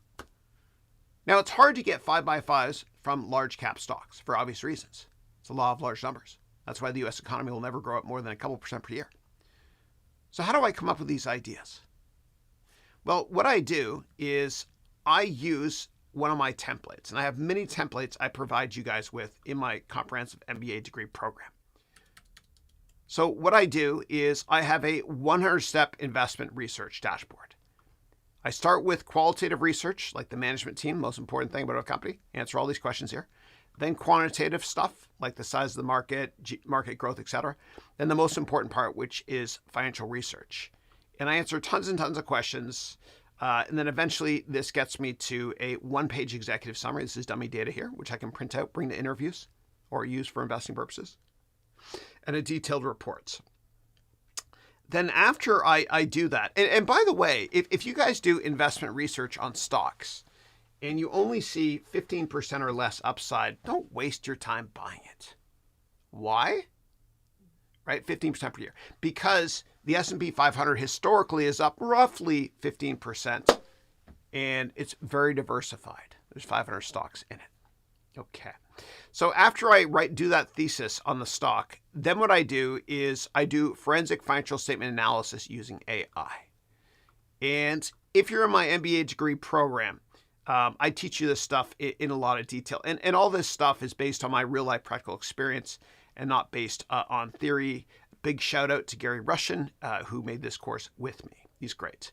A: Now, it's hard to get 5x5s from large cap stocks for obvious reasons. It's a law of large numbers. That's why the U.S. economy will never grow up more than a couple percent per year. So how do I come up with these ideas? Well, what I do is I use one of my templates, and I have many templates I provide you guys with in my comprehensive MBA degree program. So what I do is I have a 100-step investment research dashboard. I start with qualitative research, like the management team, most important thing about a company, answer all these questions here. Then quantitative stuff, like the size of the market, market growth, etc. Then the most important part, which is financial research. And I answer tons and tons of questions. And then eventually this gets me to a one-page executive summary. This is dummy data here, which I can print out, bring to interviews, or use for investing purposes. And a detailed reports. Then after I do that, and by the way, if you guys do investment research on stocks and you only see 15% or less upside, don't waste your time buying it. Why? Right? 15% per year. Because the S&P 500 historically is up roughly 15%, and it's very diversified. There's 500 stocks in it. Okay. So after I do that thesis on the stock, then what I do is I do forensic financial statement analysis using AI. And if you're in my MBA degree program, I teach you this stuff in a lot of detail. And all this stuff is based on my real life practical experience and not based on theory. Big shout out to Gary Russian, who made this course with me. He's great.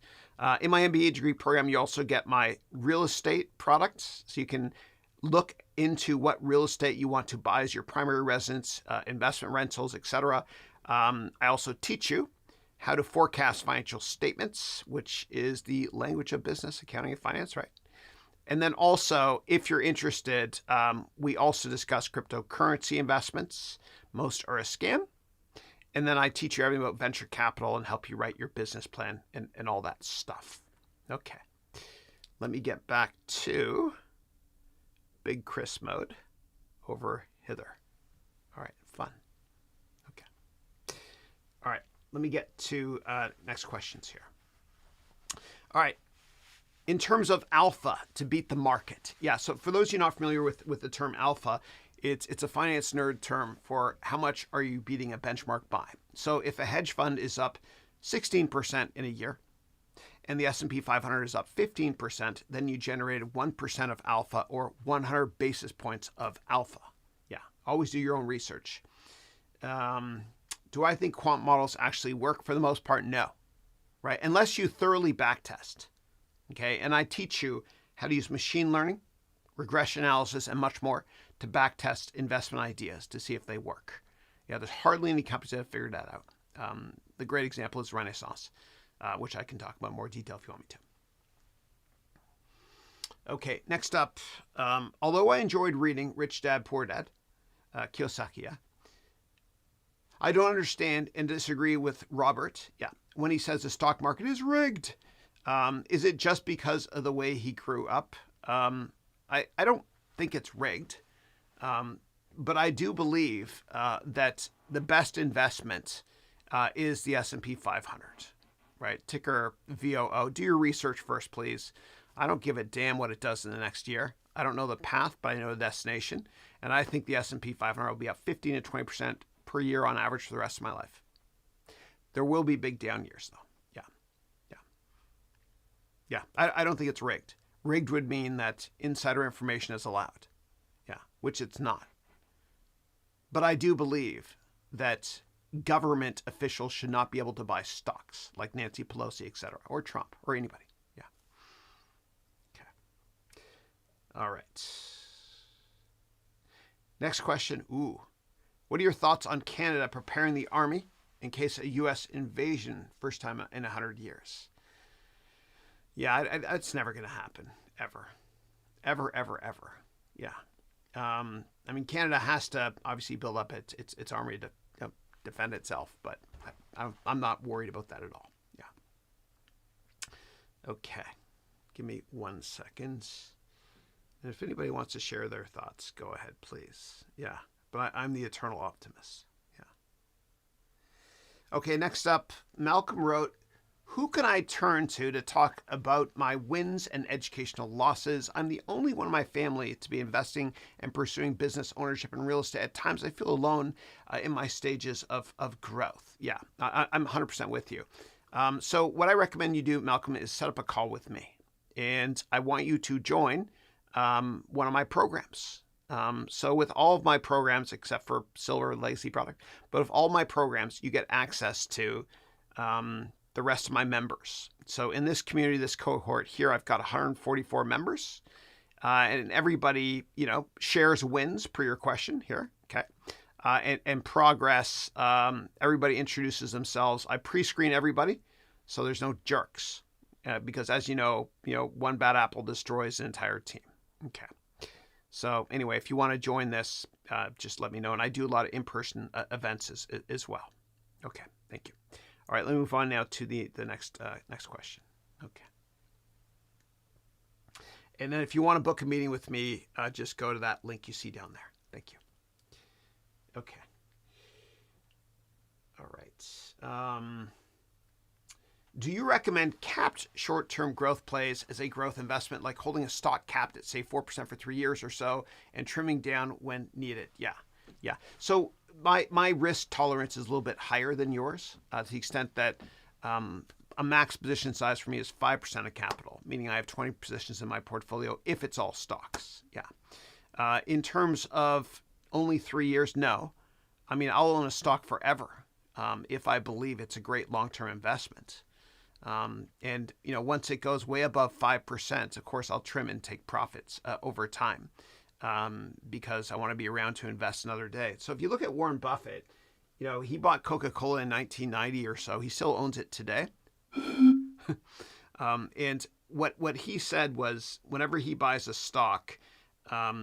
A: In my MBA degree program, you also get my real estate products. So you can look into what real estate you want to buy as your primary residence, investment rentals, etc. I also teach you how to forecast financial statements, which is the language of business, accounting, and finance, right? And then also, if you're interested, we also discuss cryptocurrency investments. Most are a scam. And then I teach you everything about venture capital and help you write your business plan and all that stuff. Okay. Let me get back to Big Chris mode over hither. All right, fun. Okay. All right, let me get to next questions here. All right. In terms of alpha to beat the market. Yeah, so for those of you not familiar with the term alpha, it's a finance nerd term for how much are you beating a benchmark by. So if a hedge fund is up 16% in a year, and the S&P 500 is up 15%, then you generated 1% of alpha or 100 basis points of alpha. Yeah, always do your own research. Do I think quant models actually work? For the most part, no, right? Unless you thoroughly backtest, okay? And I teach you how to use machine learning, regression analysis, and much more to backtest investment ideas to see if they work. Yeah, there's hardly any companies that have figured that out. The great example is Renaissance, which I can talk about in more detail if you want me to. Okay, next up, although I enjoyed reading Rich Dad, Poor Dad, Kiyosaki, yeah, I don't understand and disagree with Robert, when he says the stock market is rigged. Is it just because of the way he grew up? I don't think it's rigged, but I do believe that the best investment is the S&P 500, right? Ticker VOO. Do your research first, please. I don't give a damn what it does in the next year. I don't know the path, but I know the destination. And I think the S&P 500 will be up 15 to 20% per year on average for the rest of my life. There will be big down years, though. Yeah, I don't think it's rigged. Rigged would mean that insider information is allowed. Yeah, which it's not. But I do believe that government officials should not be able to buy stocks like Nancy Pelosi, etc., or Trump, or anybody. Yeah. Okay. All right. Next question. What are your thoughts on Canada preparing the army in case a U.S. invasion first time in 100 years? Yeah, it's never going to happen, ever. Ever. Yeah. I mean, Canada has to obviously build up its army to defend itself, but I'm not worried about that at all. Yeah. Okay. Give me 1 second. And if anybody wants to share their thoughts, go ahead, please. Yeah. But I'm the eternal optimist. Yeah. Okay, next up, Malcolm wrote, who can I turn to talk about my wins and educational losses? I'm the only one in my family to be investing and pursuing business ownership and real estate. At times, I feel alone in my stages of growth. Yeah, I'm 100% with you. So what I recommend you do, Malcolm, is set up a call with me. And I want you to join one of my programs. So with all of my programs, except for Silver Legacy product, but with all my programs, you get access to the rest of my members. So in this community, this cohort here, I've got 144 members, and everybody, shares wins per your question here. Okay. And progress. Everybody introduces themselves. I pre-screen everybody, so there's no jerks, because as you know, one bad apple destroys an entire team. Okay. So anyway, if you want to join this, just let me know. And I do a lot of in-person events as well. Okay. Thank you. All right, let me move on now to the next question. Okay. And then if you want to book a meeting with me, just go to that link you see down there. Thank you. Okay. All right. Do you recommend capped short-term growth plays as a growth investment, like holding a stock capped at, say, 4% for 3 years or so and trimming down when needed? Yeah. So my risk tolerance is a little bit higher than yours, to the extent that a max position size for me is 5% of capital, meaning I have 20 positions in my portfolio if it's all stocks. Yeah. In terms of only 3 years, no. I mean, I'll own a stock forever if I believe it's a great long-term investment. And once it goes way above 5%, of course, I'll trim and take profits over time. Because I want to be around to invest another day. So if you look at Warren Buffett, he bought Coca-Cola in 1990 or so. He still owns it today. And what he said was, whenever he buys a stock,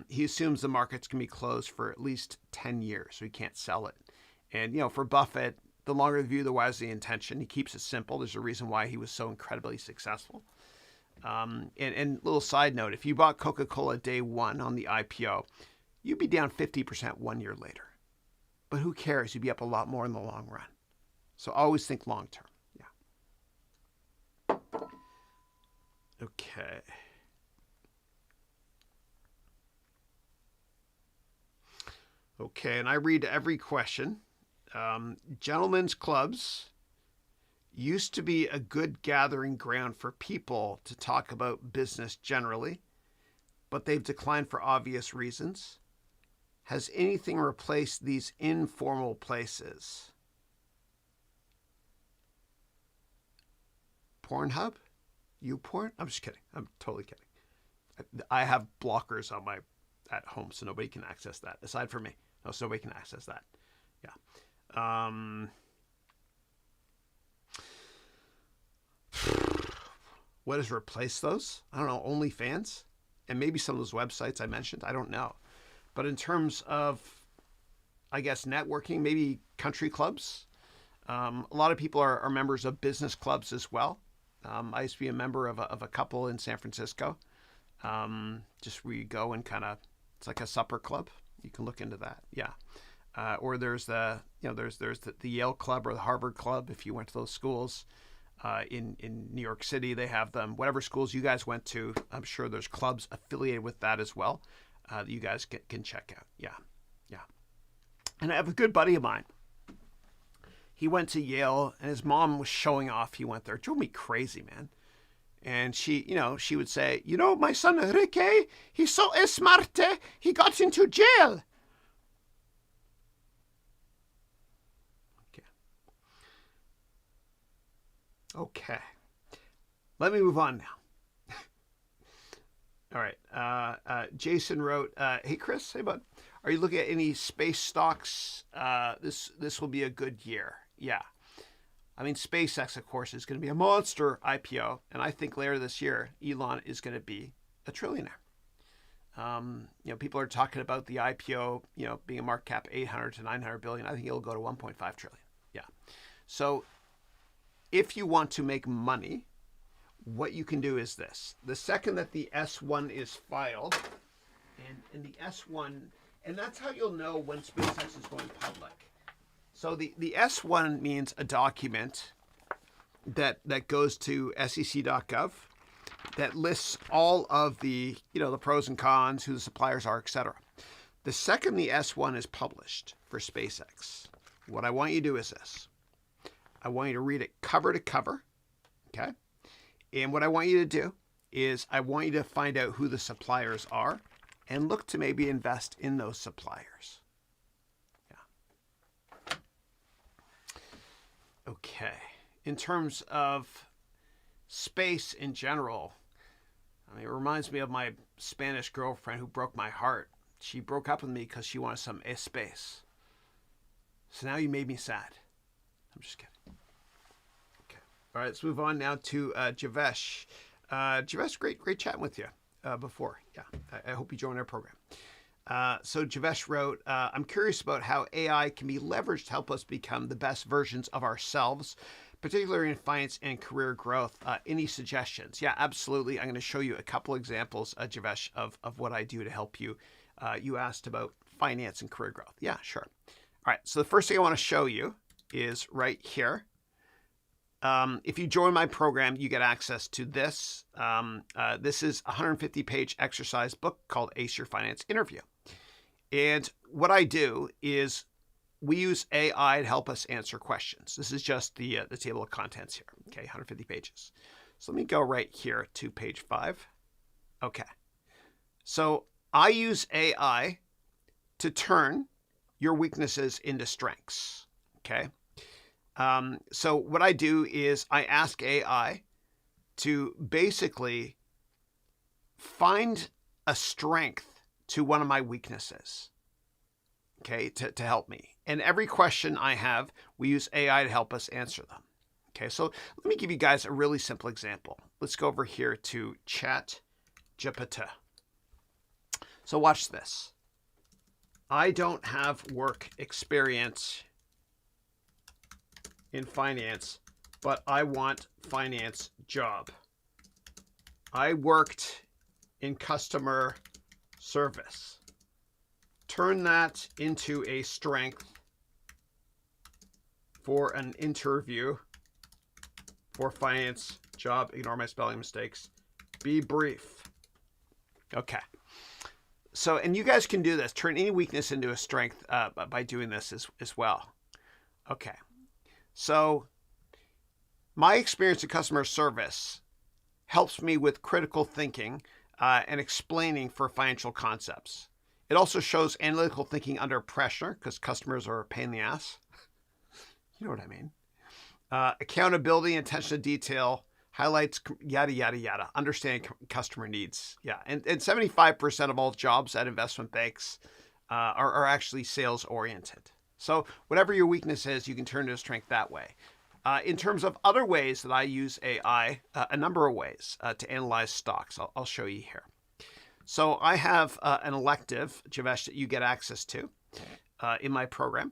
A: he assumes the market's going to be closed for at least 10 years, so he can't sell it. And, for Buffett, the longer the view, the wiser the intention. He keeps it simple. There's a reason why he was so incredibly successful. And little side note, if you bought Coca-Cola day one on the IPO, you'd be down 50% 1 year later. But who cares? You'd be up a lot more in the long run. So always think long term. Yeah. Okay. Okay, and I read every question. Gentlemen's clubs. used to be a good gathering ground for people to talk about business generally, but they've declined for obvious reasons. Has anything replaced these informal places? Pornhub? YouPorn? I'm just kidding. I'm totally kidding. I have blockers on my at home, so nobody can access that. Aside from me. No, so nobody can access that. Yeah. What has replaced those? I don't know. OnlyFans? And maybe some of those websites I mentioned. I don't know. But in terms of, I guess, networking, maybe country clubs. A lot of people are members of business clubs as well. I used to be a member of a couple in San Francisco. Just where you go and kind of, it's like a supper club. You can look into that. Yeah. Or there's the Yale Club or the Harvard Club. If you went to those schools in New York City, they have them. Whatever schools you guys went to, I'm sure there's clubs affiliated with that as well that you guys can check out. Yeah. Yeah. And I have a good buddy of mine. He went to Yale, and his mom was showing off he went there. It drove me crazy, man. And she would say, my son Enrique, he's so smart, he got into jail. Okay. Let me move on now. All right. Jason wrote, hey, Chris, hey, bud. Are you looking at any space stocks? This will be a good year. Yeah. I mean, SpaceX, of course, is going to be a monster IPO. And I think later this year, Elon is going to be a trillionaire. People are talking about the IPO, being a market cap 800 to 900 billion. I think it'll go to 1.5 trillion. Yeah. So if you want to make money, what you can do is this. The second that the S1 is filed, and the S1, and that's how you'll know when SpaceX is going public. So the S1 means a document that goes to sec.gov that lists all of the, the pros and cons, who the suppliers are, etc. The second the S1 is published for SpaceX, what I want you to do is this. I want you to read it cover to cover, okay? And what I want you to do is I want you to find out who the suppliers are and look to maybe invest in those suppliers. Yeah. Okay. In terms of space in general, it reminds me of my Spanish girlfriend who broke my heart. She broke up with me because she wanted some space. So now you made me sad. I'm just kidding. Okay. All right, let's move on now to Javesh. Javesh, great chatting with you before. Yeah, I hope you join our program. So Javesh wrote, I'm curious about how AI can be leveraged to help us become the best versions of ourselves, particularly in finance and career growth. Any suggestions? Yeah, absolutely. I'm going to show you a couple examples, Javesh, of what I do to help you. You asked about finance and career growth. Yeah, sure. All right, so the first thing I want to show you is right here. If you join my program, you get access to this. This is a 150-page exercise book called Ace Your Finance Interview. And what I do is we use AI to help us answer questions. This is just the table of contents here. Okay, 150 pages. So let me go right here to page 5. Okay. So I use AI to turn your weaknesses into strengths. Okay. So what I do is I ask AI to basically find a strength to one of my weaknesses, okay, to help me. And every question I have, we use AI to help us answer them. Okay, so let me give you guys a really simple example. Let's go over here to ChatGPT. So watch this. I don't have work experience in finance, but I want finance job. I worked in customer service. Turn that into a strength for an interview for finance job. Ignore my spelling mistakes. Be brief. Okay. So, and you guys can do this. Turn any weakness into a strength by doing this as well. Okay. So My experience in customer service helps me with critical thinking and explaining for financial concepts. It also shows analytical thinking under pressure because customers are a pain in the ass. You know what I mean. Accountability and attention to detail highlights yada, yada, yada. Understanding customer needs. Yeah. And 75% of all jobs at investment banks are actually sales oriented. So whatever your weakness is, you can turn to a strength that way. In terms of other ways that I use AI, a number of ways to analyze stocks. I'll show you here. So I have an elective, Javesh, that you get access to in my program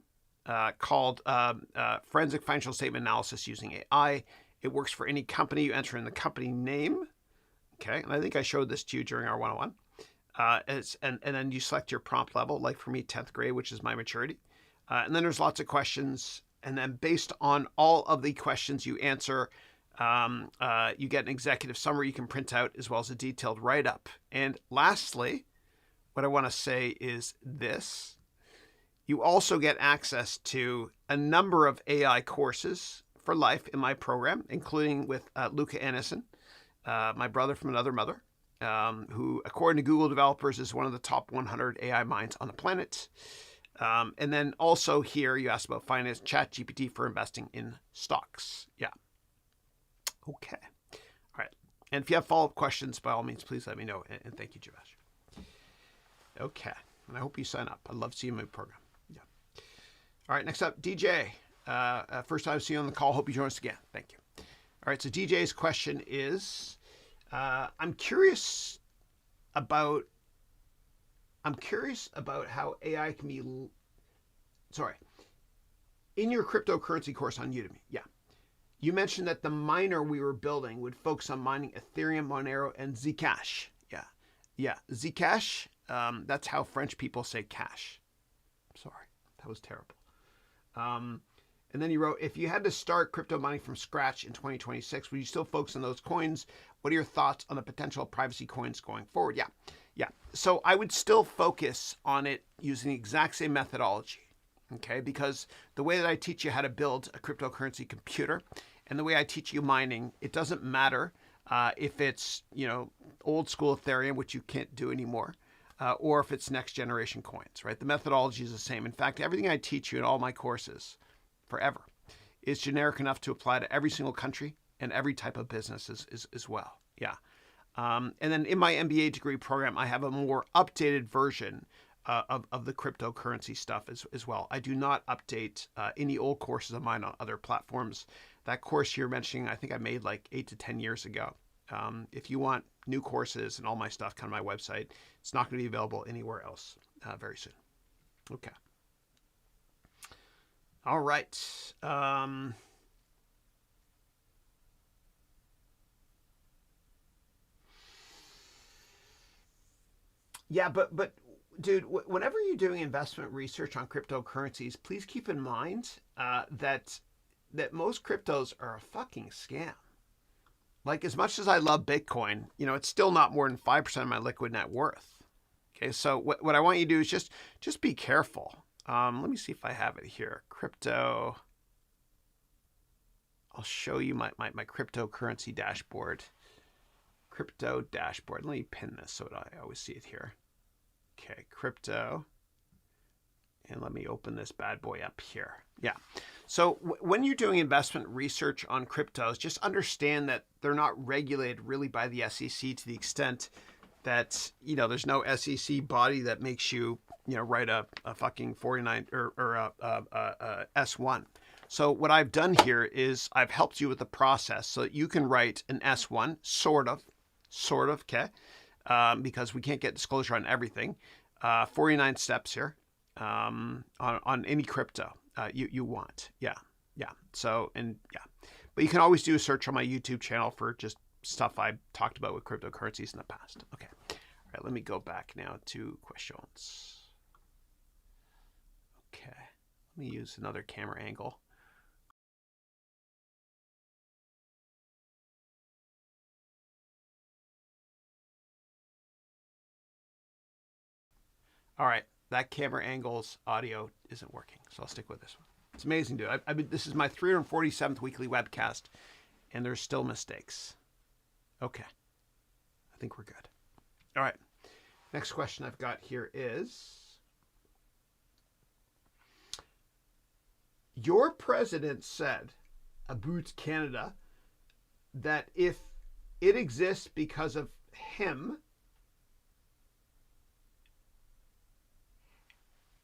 A: called Forensic Financial Statement Analysis using AI. It works for any company. You enter in the company name. Okay. And I think I showed this to you during our 101. And then you select your prompt level, like for me, 10th grade, which is my maturity. And then there's lots of questions. And then based on all of the questions you answer, you get an executive summary you can print out as well as a detailed write-up. And lastly, what I want to say is this. You also get access to a number of AI courses for life in my program, including with Luca Anderson, my brother from another mother, who, according to Google developers, is one of the top 100 AI minds on the planet. And then also here, you asked about finance, ChatGPT for investing in stocks. Yeah. Okay. All right. And if you have follow-up questions, by all means, please let me know. And thank you, Javesh. Okay. And I hope you sign up. I'd love to see you in my program. Yeah. All right. Next up, DJ. First time seeing you on the call. Hope you join us again. Thank you. All right. So DJ's question is, I'm curious about how AI can be, in your cryptocurrency course on Udemy. Yeah. You mentioned that the miner we were building would focus on mining Ethereum, Monero, and Zcash. Yeah. Yeah. Zcash, that's how French people say cash. Sorry. That was terrible. And then you wrote, if you had to start crypto mining from scratch in 2026, would you still focus on those coins? What are your thoughts on the potential privacy coins going forward? Yeah. Yeah. So I would still focus on it using the exact same methodology. Okay. Because the way that I teach you how to build a cryptocurrency computer and the way I teach you mining, it doesn't matter if it's, old school Ethereum, which you can't do anymore, or if it's next generation coins, right? The methodology is the same. In fact, everything I teach you in all my courses forever is generic enough to apply to every single country and every type of business as well. Yeah. And then in my MBA degree program, I have a more updated version of the cryptocurrency stuff as well. I do not update any old courses of mine on other platforms. That course you're mentioning, I think I made like 8 to 10 years ago. If you want new courses and all my stuff, come to my website. It's not going to be available anywhere else very soon. Okay. All right. Yeah, but dude, whenever you're doing investment research on cryptocurrencies, please keep in mind that most cryptos are a fucking scam. Like, as much as I love Bitcoin, it's still not more than 5% of my liquid net worth. Okay, so what I want you to do is just be careful. Let me see if I have it here. Crypto. I'll show you my cryptocurrency dashboard. Crypto dashboard. Let me pin this so I always see it here. Okay, crypto. And let me open this bad boy up here. Yeah. So when you're doing investment research on cryptos, just understand that they're not regulated really by the SEC to the extent that, there's no SEC body that makes you, write a fucking 49 or a S1. So what I've done here is I've helped you with the process so that you can write an S1, sort of, okay? Because we can't get disclosure on everything. 49 steps here on any crypto you want. Yeah. So, but you can always do a search on my YouTube channel for just stuff I've talked about with cryptocurrencies in the past. Okay. All right, let me go back now to questions. Okay. Let me use another camera angle. All right, that camera angle's audio isn't working, so I'll stick with this one. It's amazing, dude. This is my 347th weekly webcast, and there's still mistakes. Okay. I think we're good. All right. Next question I've got here is, your president said about Canada that if it exists because of him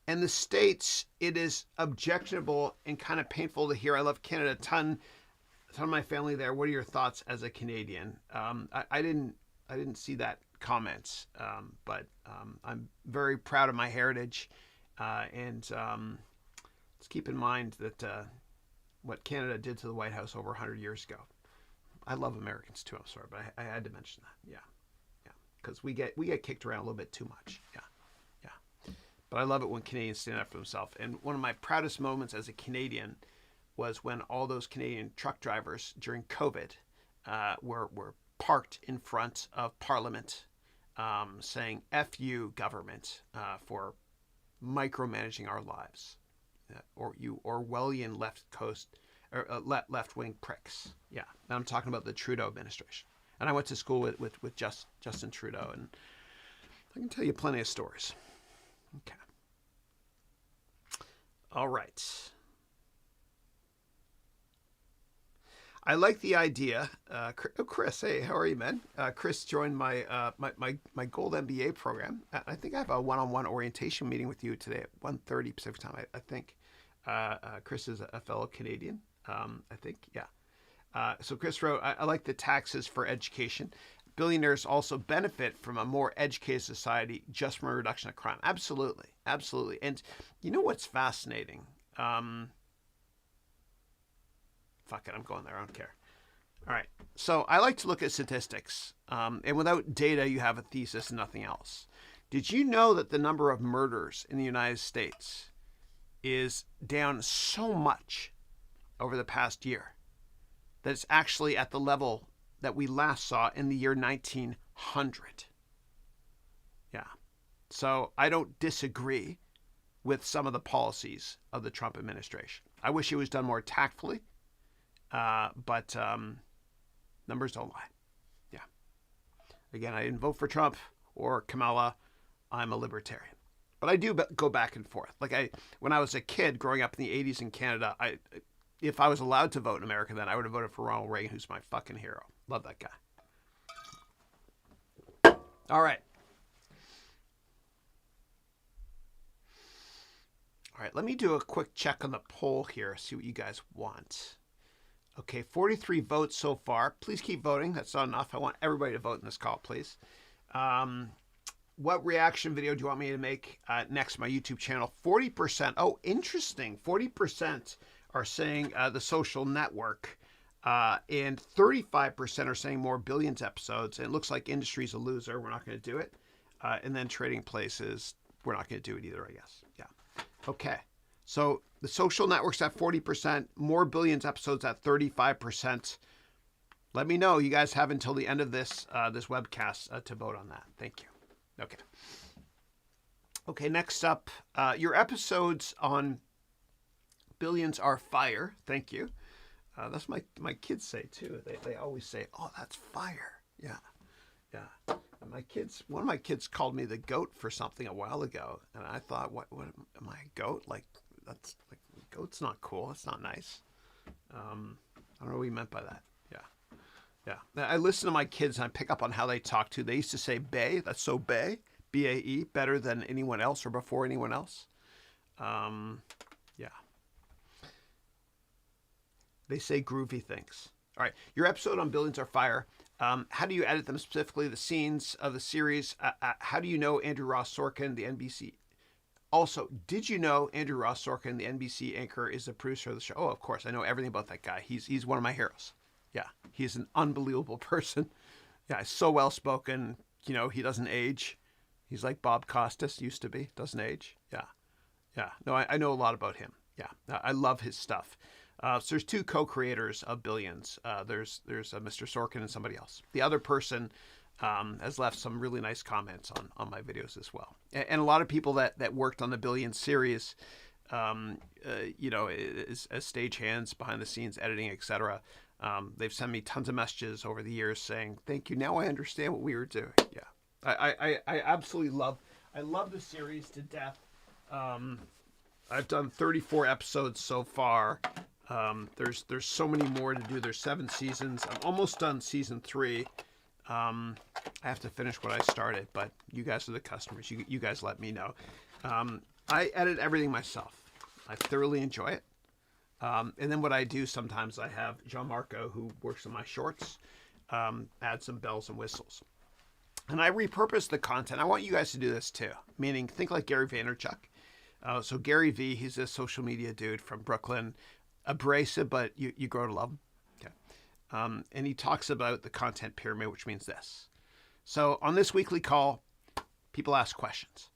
A: and the States, it is objectionable and kind of painful to hear. I love Canada a ton of my family there. What are your thoughts as a Canadian? I didn't see that comment, but I'm very proud of my heritage, and let's keep in mind that what Canada did to the White House over 100 years ago. I love Americans too. I'm sorry, but I had to mention that. Yeah, because we get kicked around a little bit too much. Yeah. But I love it when Canadians stand up for themselves. And one of my proudest moments as a Canadian was when all those Canadian truck drivers during COVID were parked in front of Parliament, saying "F you, government, for micromanaging our lives," or you Orwellian left wing pricks. Yeah, and I'm talking about the Trudeau administration. And I went to school with Justin Trudeau, and I can tell you plenty of stories. Okay. All right. I like the idea. Chris, hey, how are you, man? Chris joined my my Gold MBA program. I think I have a one-on-one orientation meeting with you today at 1:30 Pacific time. I think Chris is a fellow Canadian. I think, yeah. So Chris wrote, I like the taxes for education. Billionaires also benefit from a more educated society just from a reduction of crime. Absolutely. Absolutely. And you know what's fascinating? Fuck it, I'm going there. I don't care. All right. So I like to look at statistics. And without data, you have a thesis and nothing else. Did you know that the number of murders in the United States is down so much over the past year that it's actually at the level that we last saw in the year 1900. Yeah. So I don't disagree with some of the policies of the Trump administration. I wish it was done more tactfully, but numbers don't lie. Yeah. Again, I didn't vote for Trump or Kamala. I'm a libertarian. But I do go back and forth. Like when I was a kid growing up in the 80s in Canada, if I was allowed to vote in America then, I would have voted for Ronald Reagan, who's my fucking hero. Love that guy. All right. All right, let me do a quick check on the poll here, see what you guys want. Okay, 43 votes so far. Please keep voting. That's not enough. I want everybody to vote in this call, please. What reaction video do you want me to make next to my YouTube channel? 40%. Oh, interesting. 40% are saying The Social Network. And 35% are saying more Billions episodes. And it looks like industry's a loser. We're not going to do it. And then Trading Places, we're not going to do it either, I guess. Yeah. Okay. So The Social Network's at 40%. More Billions episodes at 35%. Let me know. You guys have until the end of this this webcast to vote on that. Thank you. Okay. Okay, next up, your episodes on Billions are fire. Thank you. That's my kids say too. They always say, "Oh, that's fire." Yeah, yeah. And one of my kids called me the goat for something a while ago, and I thought, "What am I a goat? Like that's like goat's not cool. It's not nice." I don't know what he meant by that. Yeah. I listen to my kids and I pick up on how they talk too. They used to say "bae." That's so bae, B-A-E, better than anyone else or before anyone else. Yeah. They say groovy things. All right. Your episode on Billions are fire. How do you edit them specifically? The scenes of the series. How do you know Andrew Ross Sorkin, the NBC? Also, did you know Andrew Ross Sorkin, the NBC anchor, is the producer of the show? Oh, of course. I know everything about that guy. He's one of my heroes. Yeah. He's an unbelievable person. Yeah. He's so well spoken. You know, he doesn't age. He's like Bob Costas used to be. Doesn't age. Yeah. Yeah. No, I know a lot about him. Yeah. I love his stuff. So there's two co-creators of Billions. There's Mr. Sorkin and somebody else. The other person has left some really nice comments on my videos as well. And a lot of people that worked on the Billions series, you know, as stagehands, behind the scenes, editing, etc. They've sent me tons of messages over the years saying, thank you. Now I understand what we were doing. Yeah. I absolutely I love the series to death. I've done 34 episodes so far. There's so many more to do. There's 7 seasons. I'm almost done season 3. I have to finish what I started, but you guys are the customers. You guys let me know. I edit everything myself. I thoroughly enjoy it. And then what I do sometimes, I have Jean-Marco, who works on my shorts, add some bells and whistles. And I repurpose the content. I want you guys to do this too, meaning think like Gary Vaynerchuk. So Gary V, he's a social media dude from Brooklyn, abrasive, but you grow to love him. Okay. And he talks about the content pyramid, which means this. So on this weekly call, people ask questions.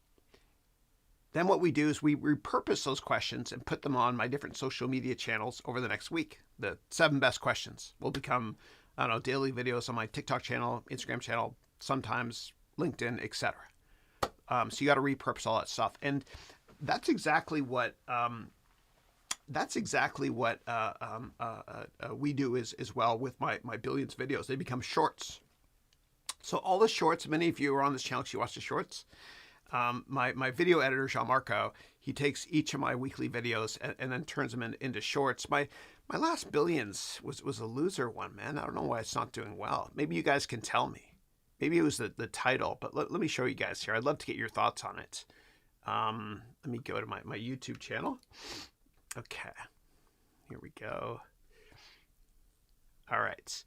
A: Then what we do is we repurpose those questions and put them on my different social media channels over the next week. The 7 best questions will become, I don't know, daily videos on my TikTok channel, Instagram channel, sometimes LinkedIn, etc. So you got to repurpose all that stuff. And that's exactly what we do as well with my billions videos. They become shorts. So all the shorts, many of you are on this channel because you watch the shorts. My video editor, Jean-Marco, he takes each of my weekly videos and then turns them into shorts. My last billions was a loser one, man. I don't know why it's not doing well. Maybe you guys can tell me. Maybe it was the title, but let me show you guys here. I'd love to get your thoughts on it. Let me go to my YouTube channel. Okay, here we go. All right,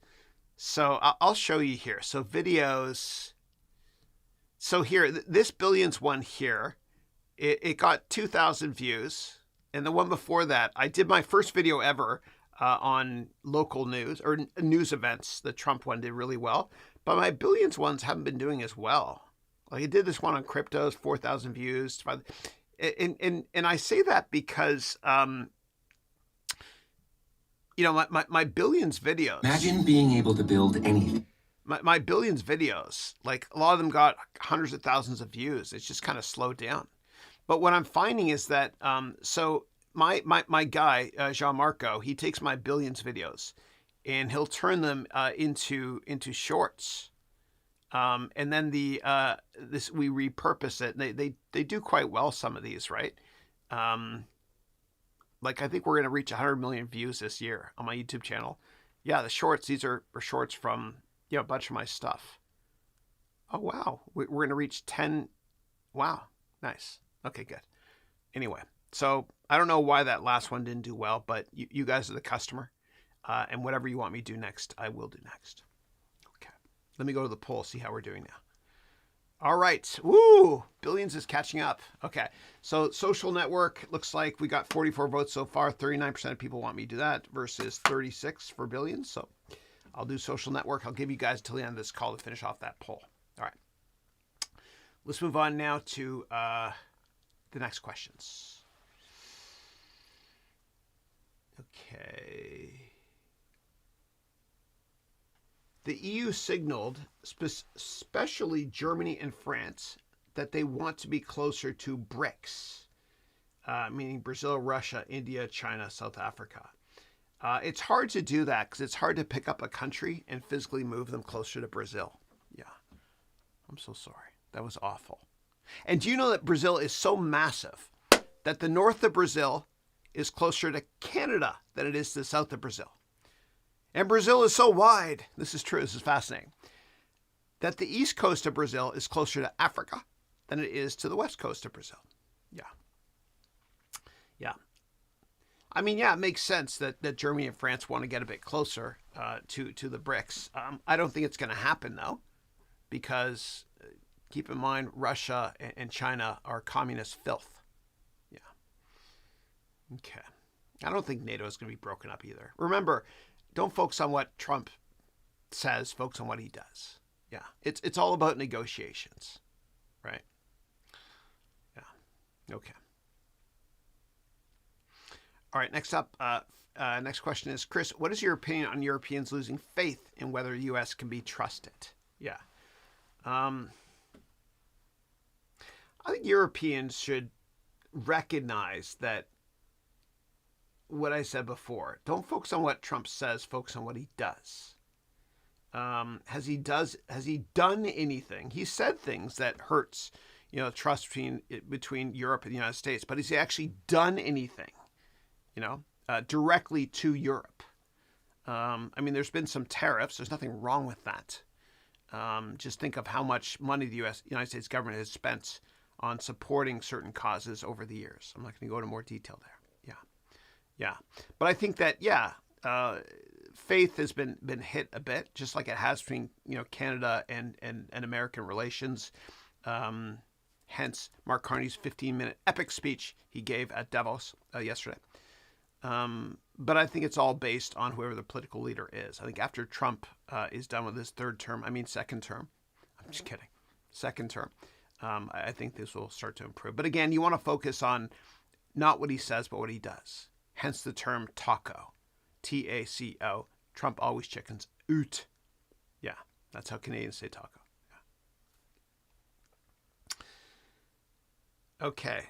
A: so I'll show you here. So videos. So here, this billions one here, it got 2,000 views. And the one before that, I did my first video ever on local news or news events. The Trump one did really well. But my billions ones haven't been doing as well. Like I did this one on cryptos, 4,000 views. And I say that because, my billions videos.
E: Imagine being able to build anything.
A: My billions videos, like a lot of them got hundreds of thousands of views. It's just kind of slowed down. But what I'm finding is that, so my guy, Jean-Marco, he takes my billions videos and he'll turn them into shorts. And then we repurpose it. They do quite well, some of these, right? Like I think we're going to reach 100 million views this year on my YouTube channel. Yeah, the shorts, these are shorts from, a bunch of my stuff. Oh, wow. We're going to reach 10. Wow. Nice. Okay, good. Anyway, so I don't know why that last one didn't do well, but you guys are the customer. And whatever you want me to do next, I will do next. Okay. Let me go to the poll, see how we're doing now. All right. Woo! Billions is catching up. Okay. So social network, looks like we got 44 votes so far. 39% of people want me to do that versus 36 for billions. So I'll do social network. I'll give you guys till the end of this call to finish off that poll. All right. Let's move on now to the next questions. Okay. The EU signaled, especially Germany and France, that they want to be closer to BRICS, meaning Brazil, Russia, India, China, South Africa. It's hard to do that because it's hard to pick up a country and physically move them closer to Brazil. Yeah, I'm so sorry. That was awful. And do you know that Brazil is so massive that the north of Brazil is closer to Canada than it is to the south of Brazil? And Brazil is so wide, this is true, this is fascinating, that the east coast of Brazil is closer to Africa than it is to the west coast of Brazil. Yeah. Yeah. I mean, yeah, it makes sense that Germany and France want to get a bit closer to the BRICS. I don't think it's going to happen, though, because keep in mind, Russia and China are communist filth. Yeah. Okay. I don't think NATO is going to be broken up either. Remember, don't focus on what Trump says, focus on what he does. Yeah. It's all about negotiations, right? Yeah. Okay. All right, next up, next question is, Chris, what is your opinion on Europeans losing faith in whether the U.S. can be trusted? Yeah. I think Europeans should recognize that what I said before. Don't focus on what Trump says. Focus on what he does. Has he done anything? He said things that hurts, trust between Europe and the United States. But has he actually done anything, directly to Europe? There's been some tariffs. There's nothing wrong with that. Just think of how much money the United States government has spent on supporting certain causes over the years. I'm not going to go into more detail there. Yeah. But I think that, faith has been hit a bit, just like it has between, Canada and American relations. Hence, Mark Carney's 15-minute epic speech he gave at Davos yesterday. But I think it's all based on whoever the political leader is. I think after Trump is done with his second term, I'm just kidding, second term, I think this will start to improve. But again, you want to focus on not what he says, but what he does. Hence the term taco, T-A-C-O. Trump always chickens, oot. Yeah, that's how Canadians say taco. Yeah. Okay.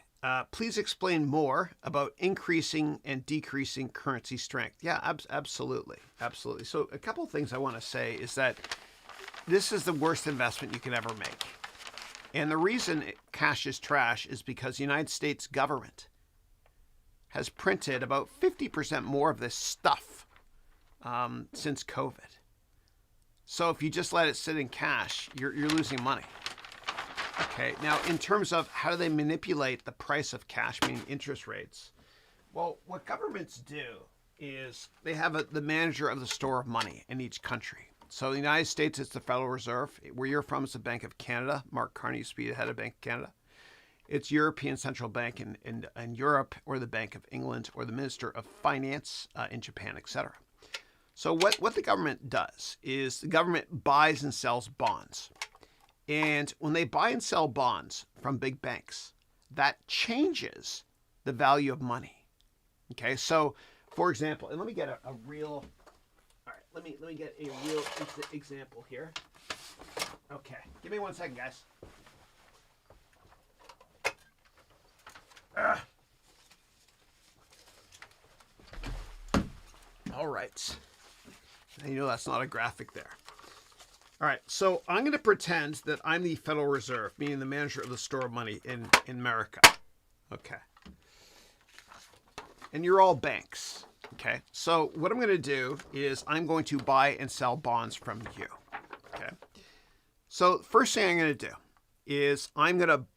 A: Please explain more about increasing and decreasing currency strength. Yeah, absolutely. Absolutely. So a couple of things I want to say is that this is the worst investment you can ever make. And the reason cash is trash is because the United States government has printed about 50% more of this stuff since COVID. So if you just let it sit in cash, you're losing money. Okay, now in terms of how do they manipulate the price of cash, meaning interest rates? Well, what governments do is they have the manager of the store of money in each country. So the United States, it's the Federal Reserve. Where you're from is the Bank of Canada. Mark Carney used to be the head of Bank of Canada. It's European Central Bank in Europe, or the Bank of England, or the Minister of Finance in Japan, etc. So what the government does is the government buys and sells bonds. And when they buy and sell bonds from big banks, that changes the value of money. Okay, so for example, and let me get a real, all right, let me get a real example here. Okay, give me 1 second, guys. All right. That's not a graphic there. All right, so I'm going to pretend that I'm the Federal Reserve, meaning the manager of the store of money in America. Okay. And you're all banks. Okay. So what I'm going to do is I'm going to buy and sell bonds from you. Okay. So first thing I'm going to do is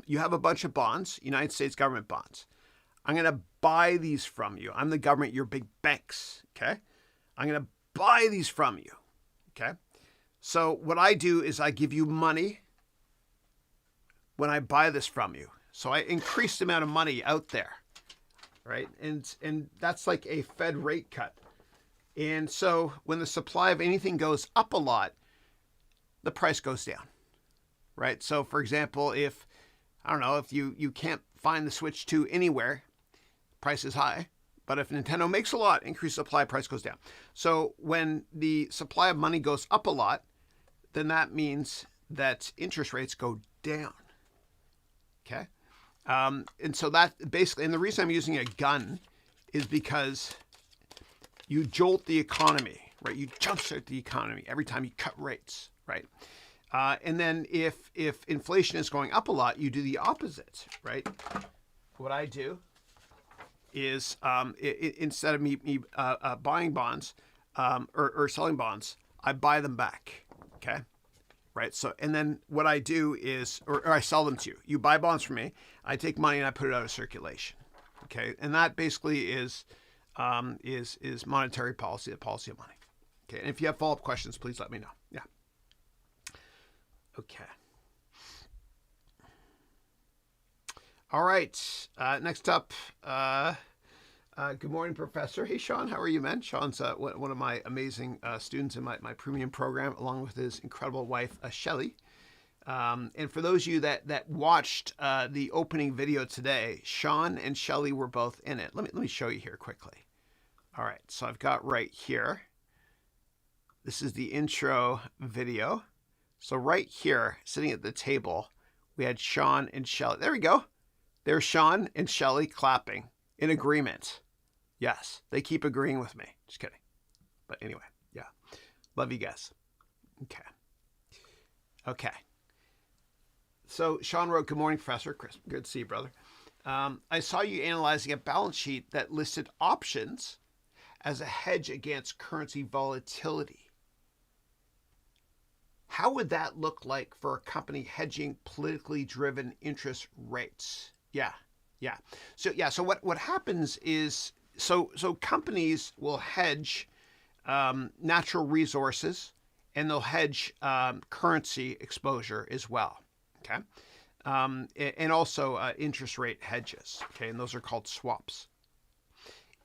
A: you have a bunch of bonds, United States government bonds. I'm going to buy these from you. I'm the government, you're big banks. Okay. I'm going to buy these from you. Okay. So what I do is I give you money when I buy this from you. So I increase the amount of money out there, right? And that's like a Fed rate cut. And so when the supply of anything goes up a lot, the price goes down, right? So for example, if you can't find the Switch 2 anywhere, price is high. But if Nintendo makes a lot, increased supply, price goes down. So when the supply of money goes up a lot, then that means that interest rates go down. Okay? And so that basically, and the reason I'm using a gun is because you jolt the economy, right? You jumpstart the economy every time you cut rates, right? And then if inflation is going up a lot, you do the opposite, right? What I do is instead of me buying bonds or selling bonds, I buy them back. Okay. Right. So, and then what I do is, or I sell them to you. You buy bonds from me. I take money and I put it out of circulation. Okay. And that basically is monetary policy, the policy of money. Okay. And if you have follow-up questions, please let me know. Yeah. Okay. All right. Next up, good morning, Professor. Hey, Sean, how are you, man? Sean's one of my amazing students in my premium program, along with his incredible wife, Shelly. And for those of you that watched the opening video today, Sean and Shelly were both in it. Let me show you here quickly. All right, so I've got right here. This is the intro video. So right here, sitting at the table, we had Sean and Shelly. There we go. There's Sean and Shelly clapping in agreement. Yes, they keep agreeing with me. Just kidding. But anyway, yeah. Love you guys. Okay. Okay. So Sean wrote, good morning, Professor. Chris, good to see you, brother. I saw you analyzing a balance sheet that listed options as a hedge against currency volatility. How would that look like for a company hedging politically driven interest rates? Yeah. So what happens is, so companies will hedge natural resources, and they'll hedge currency exposure as well. Okay. And also interest rate hedges. Okay. And those are called swaps.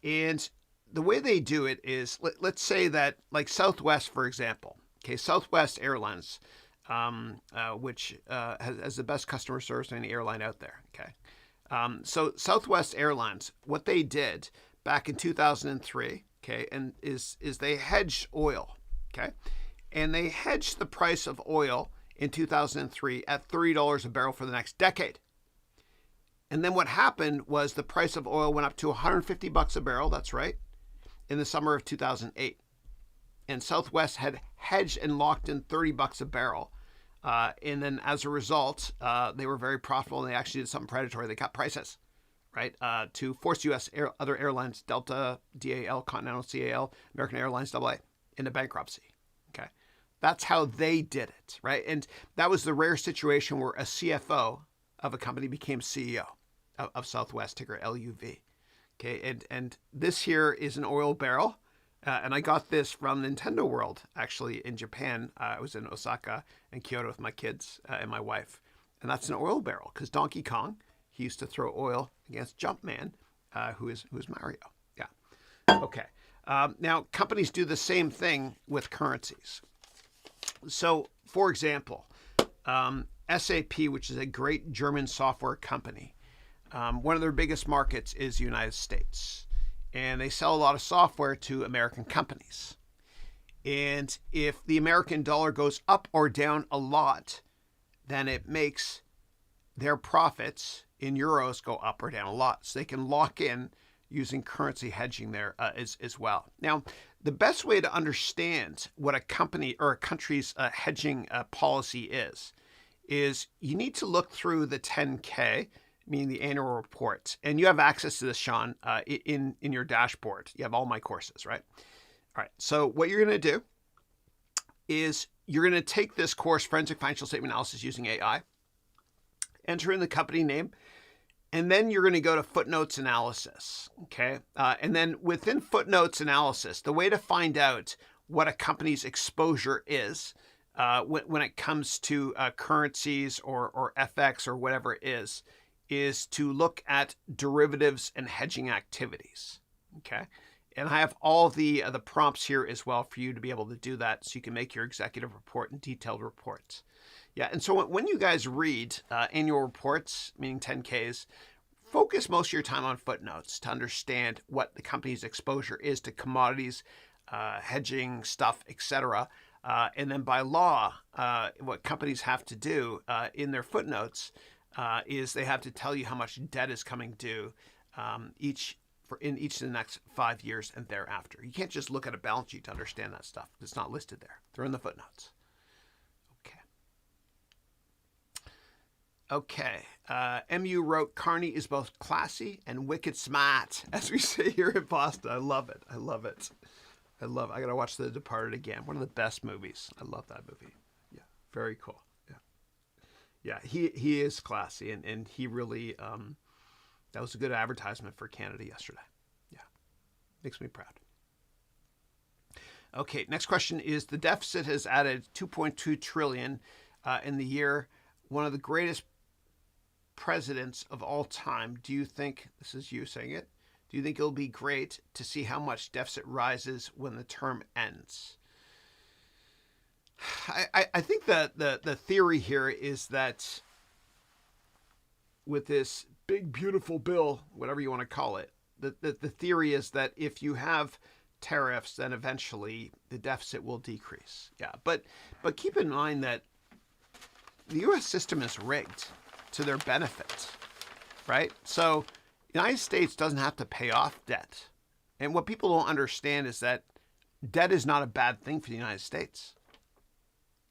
A: And the way they do it is, let's say that, like Southwest, for example. Okay. Southwest Airlines, which has the best customer service of any airline out there. Okay. So Southwest Airlines, what they did back in 2003, okay, and is they hedged oil. Okay. And they hedged the price of oil in 2003 at $30 a barrel for the next decade. And then what happened was the price of oil went up to $150 a barrel, that's right, in the summer of 2008. And Southwest had hedged and locked in $30 a barrel. And then as a result, they were very profitable, and they actually did something predatory. They cut prices, right, to force other airlines, Delta, DAL, Continental, CAL, American Airlines, AA, into bankruptcy. Okay. That's how they did it, right? And that was the rare situation where a CFO of a company became CEO of Southwest, ticker LUV. Okay, and this here is an oil barrel. And I got this from Nintendo World, actually, in Japan. I was in Osaka and Kyoto with my kids and my wife. And that's an oil barrel, because Donkey Kong, he used to throw oil against Jumpman, who is Mario. Yeah. Okay. Now, companies do the same thing with currencies. So, for example, SAP, which is a great German software company, one of their biggest markets is the United States. And they sell a lot of software to American companies. And if the American dollar goes up or down a lot, then it makes their profits in euros go up or down a lot. So they can lock in using currency hedging there as well. Now, the best way to understand what a company or a country's hedging policy is you need to look through the 10K, meaning the annual reports. And you have access to this, Sean, in your dashboard. You have all my courses, right? All right. So what you're going to do is you're going to take this course, Forensic Financial Statement Analysis using AI, enter in the company name, and then you're going to go to footnotes analysis, okay? And then within footnotes analysis, the way to find out what a company's exposure is when it comes to currencies or FX or whatever it is to look at derivatives and hedging activities, okay? And I have all the prompts here as well for you to be able to do that, so you can make your executive report and detailed reports. Yeah, and so when you guys read annual reports, meaning 10Ks, focus most of your time on footnotes to understand what the company's exposure is to commodities, hedging stuff, etc. And then by law, what companies have to do in their footnotes is they have to tell you how much debt is coming due in each of the next 5 years and thereafter. You can't just look at a balance sheet to understand that stuff. It's not listed there. They're in the footnotes. Okay. MU wrote, Carney is both classy and wicked smart, as we say here in Boston. I love it. I got to watch The Departed again. One of the best movies. I love that movie. Yeah. Very cool. Yeah, he is classy, and he really, that was a good advertisement for Canada yesterday. Yeah, makes me proud. Okay, next question is, the deficit has added 2.2 trillion in the year. One of the greatest presidents of all time. Do you think, this is you saying it, do you think it'll be great to see how much deficit rises when the term ends? I think that the theory here is that with this big, beautiful bill, whatever you want to call it, the theory is that if you have tariffs, then eventually the deficit will decrease. Yeah, but keep in mind that the U.S. system is rigged to their benefit, right? So the United States doesn't have to pay off debt, And what people don't understand is that debt is not a bad thing for the United States.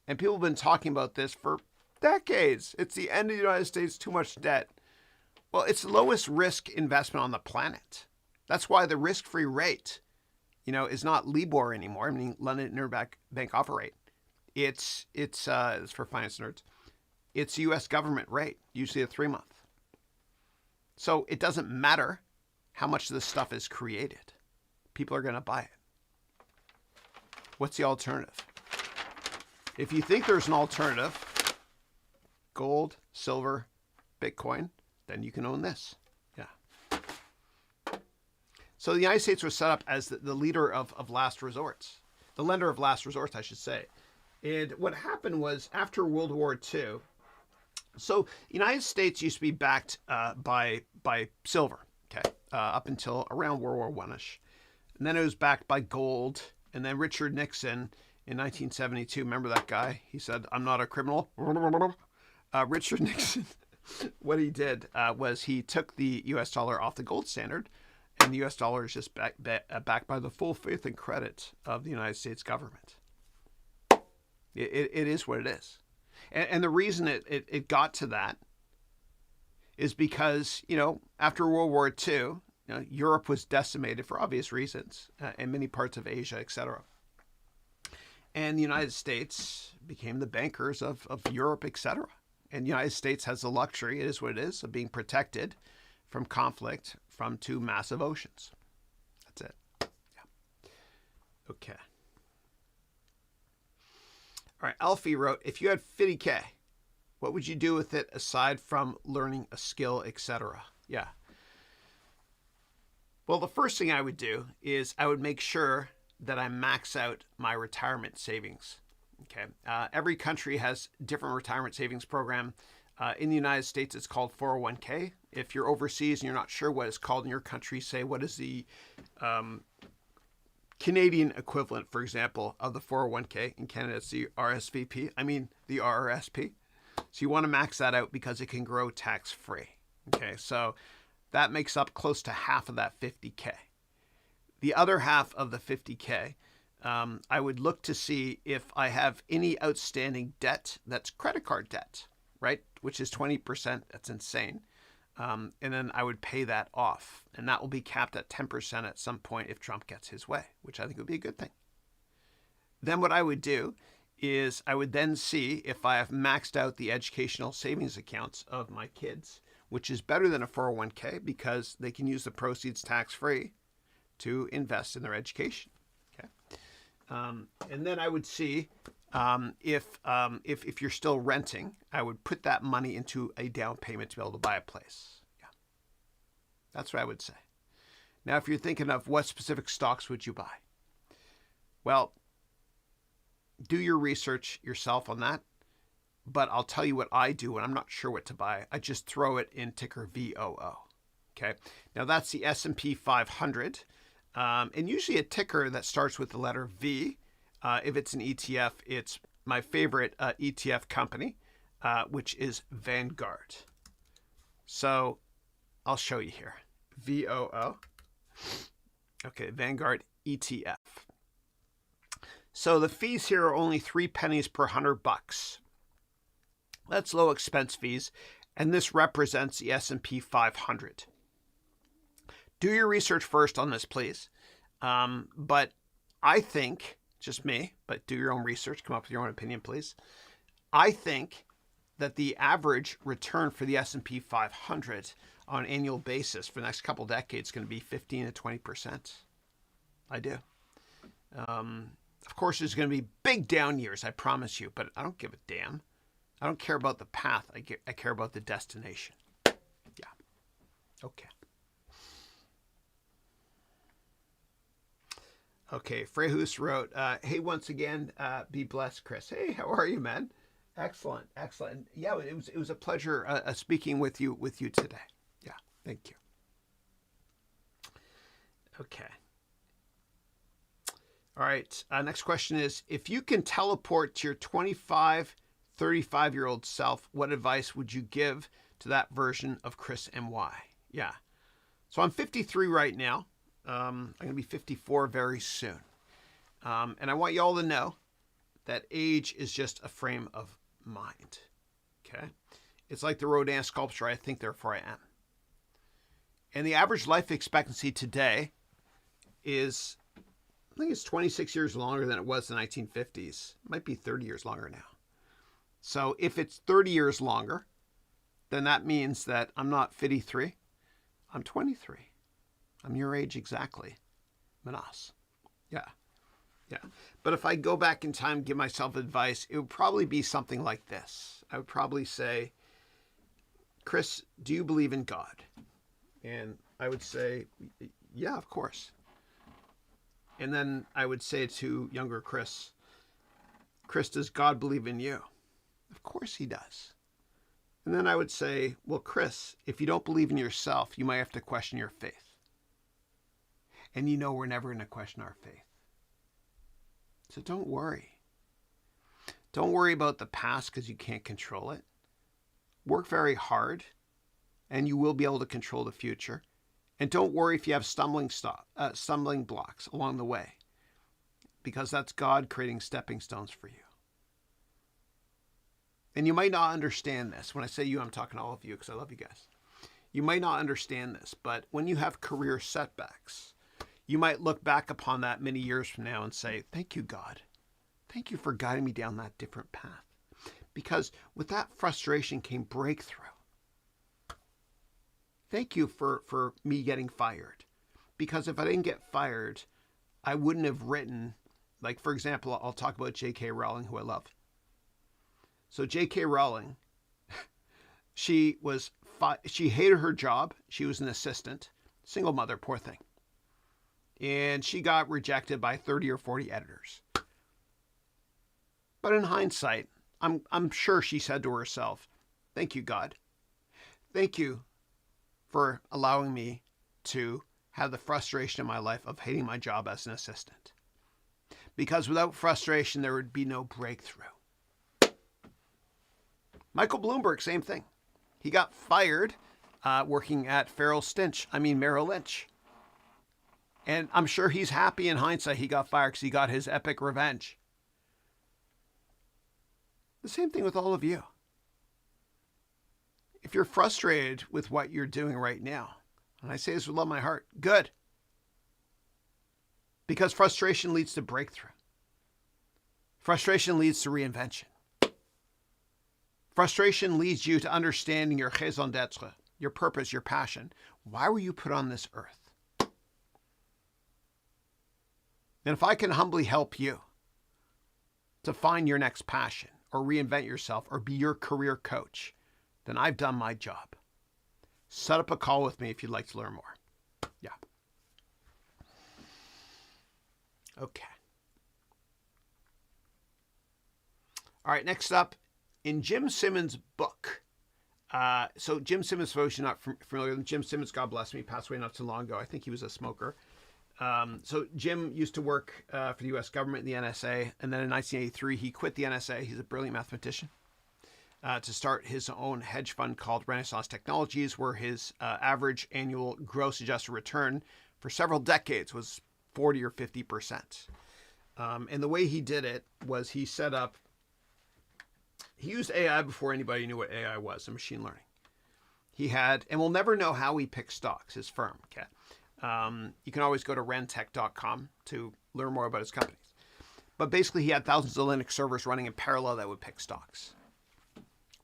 A: And people have been talking about this for decades. It's the end of the United States, too much debt. Well, it's the lowest risk investment on the planet. That's why the risk-free rate, is not LIBOR anymore. I mean, London Interbank Offer Rate. It's for finance nerds. It's U.S. government rate, usually a 3-month. So it doesn't matter how much this stuff is created. People are going to buy it. What's the alternative? If you think there's an alternative, gold, silver, Bitcoin, then you can own this. Yeah. So the United States was set up as the leader of last resorts, the lender of last resorts, I should say. And what happened was after World War II, so the United States used to be backed by silver, okay, up until around World War I-ish. And then it was backed by gold. And then Richard Nixon in 1972, remember that guy? He said, "I'm not a criminal." Richard Nixon, what he did was he took the U.S. dollar off the gold standard, and the U.S. dollar is just backed by the full faith and credit of the United States government. It is what it is. And the reason it got to that is because, after World War II, Europe was decimated for obvious reasons, and many parts of Asia, etc. And the United States became the bankers of Europe, etc. And the United States has the luxury, it is what it is, of being protected from conflict from 2 massive oceans. That's it. Yeah. Okay. All right, Alfie wrote, if you had 50K, what would you do with it aside from learning a skill, etc.? Yeah. Well, the first thing I would do is I would make sure that I max out my retirement savings. Okay. Every country has different retirement savings program. In the United States, it's called 401k. If you're overseas and you're not sure what it's called in your country, say, what is the Canadian equivalent, for example, of the 401k? In Canada, it's the RSVP. The RRSP. So you want to max that out because it can grow tax-free. Okay. So that makes up close to half of that 50K. The other half of the 50K, I would look to see if I have any outstanding debt that's credit card debt, right? Which is 20%. That's insane. And then I would pay that off. And that will be capped at 10% at some point if Trump gets his way, which I think would be a good thing. Then what I would do is I would then see if I have maxed out the educational savings accounts of my kids, which is better than a 401k because they can use the proceeds tax-free to invest in their education. Okay, and then I would see if you're still renting, I would put that money into a down payment to be able to buy a place. Yeah, that's what I would say. Now, if you're thinking of what specific stocks would you buy, well, do your research yourself on that. But I'll tell you what I do when I'm not sure what to buy. I just throw it in ticker VOO. Okay. Now that's the S&P 500. And usually a ticker that starts with the letter V. If it's an ETF, it's my favorite ETF company, which is Vanguard. So I'll show you here. VOO. Okay. Vanguard ETF. So the fees here are only 3 pennies per $100. That's low expense fees, and this represents the S&P 500. Do your research first on this, please. But I think, just me, but do your own research, come up with your own opinion, please. I think that the average return for the S&P 500 on an annual basis for the next couple decades is going to be 15 to 20%. I do. Of course, there's going to be big down years, I promise you, but I don't give a damn. I don't care about the path. I care about the destination. Yeah. Okay. Okay. Freyhus wrote, hey, once again, be blessed, Chris. Hey, how are you, man? Excellent. Excellent. Yeah, it was a pleasure speaking with you today. Yeah. Thank you. Okay. All right. Next question is, if you can teleport to your 35-year-old self, what advice would you give to that version of Chris MY? Yeah. So I'm 53 right now. I'm going to be 54 very soon. And I want you all to know that age is just a frame of mind. Okay? It's like the Rodin sculpture, I think, therefore I am. And the average life expectancy today is, I think it's 26 years longer than it was in the 1950s. It might be 30 years longer now. So if it's 30 years longer, then that means that I'm not 53, I'm 23. I'm your age exactly. Manas. Yeah. Yeah. But if I go back in time and give myself advice, it would probably be something like this. I would probably say, Chris, do you believe in God? And I would say, yeah, of course. And then I would say to younger Chris, Chris, does God believe in you? Of course he does. And then I would say, well, Chris, if you don't believe in yourself, you might have to question your faith. And you know we're never going to question our faith. So don't worry. Don't worry about the past because you can't control it. Work very hard and you will be able to control the future. And don't worry if you have stumbling blocks along the way, because that's God creating stepping stones for you. And you might not understand this. When I say you, I'm talking to all of you because I love you guys. You might not understand this, but when you have career setbacks, you might look back upon that many years from now and say, thank you, God. Thank you for guiding me down that different path. Because with that frustration came breakthrough. Thank you for me getting fired. Because if I didn't get fired, I wouldn't have written, like, for example, I'll talk about J.K. Rowling, who I love. So J.K. Rowling, she hated her job. She was an assistant, single mother, poor thing. And she got rejected by 30 or 40 editors. But in hindsight, I'm sure she said to herself, thank you, God. Thank you for allowing me to have the frustration in my life of hating my job as an assistant. Because without frustration, there would be no breakthrough. Michael Bloomberg, same thing. He got fired working at Merrill Lynch. And I'm sure he's happy in hindsight he got fired because he got his epic revenge. The same thing with all of you. If you're frustrated with what you're doing right now, and I say this with love in my heart, good. Because frustration leads to breakthrough. Frustration leads to reinvention. Frustration leads you to understanding your raison d'être, your purpose, your passion. Why were you put on this earth? And if I can humbly help you to find your next passion or reinvent yourself or be your career coach, then I've done my job. Set up a call with me if you'd like to learn more. Yeah. Okay. All right, next up, in Jim Simmons' book. So Jim Simmons, for those who are not familiar with Jim Simmons, God bless him, he passed away not too long ago. I think he was a smoker. So Jim used to work for the U.S. government in the NSA, and then in 1983 he quit the NSA. He's a brilliant mathematician. To start his own hedge fund called Renaissance Technologies, where his average annual gross adjusted return for several decades was 40 or 50%. And the way he did it was he used AI before anybody knew what AI was, and machine learning. And we'll never know how he picked stocks, his firm. Okay. You can always go to rentech.com to learn more about his companies. But basically, he had thousands of Linux servers running in parallel that would pick stocks.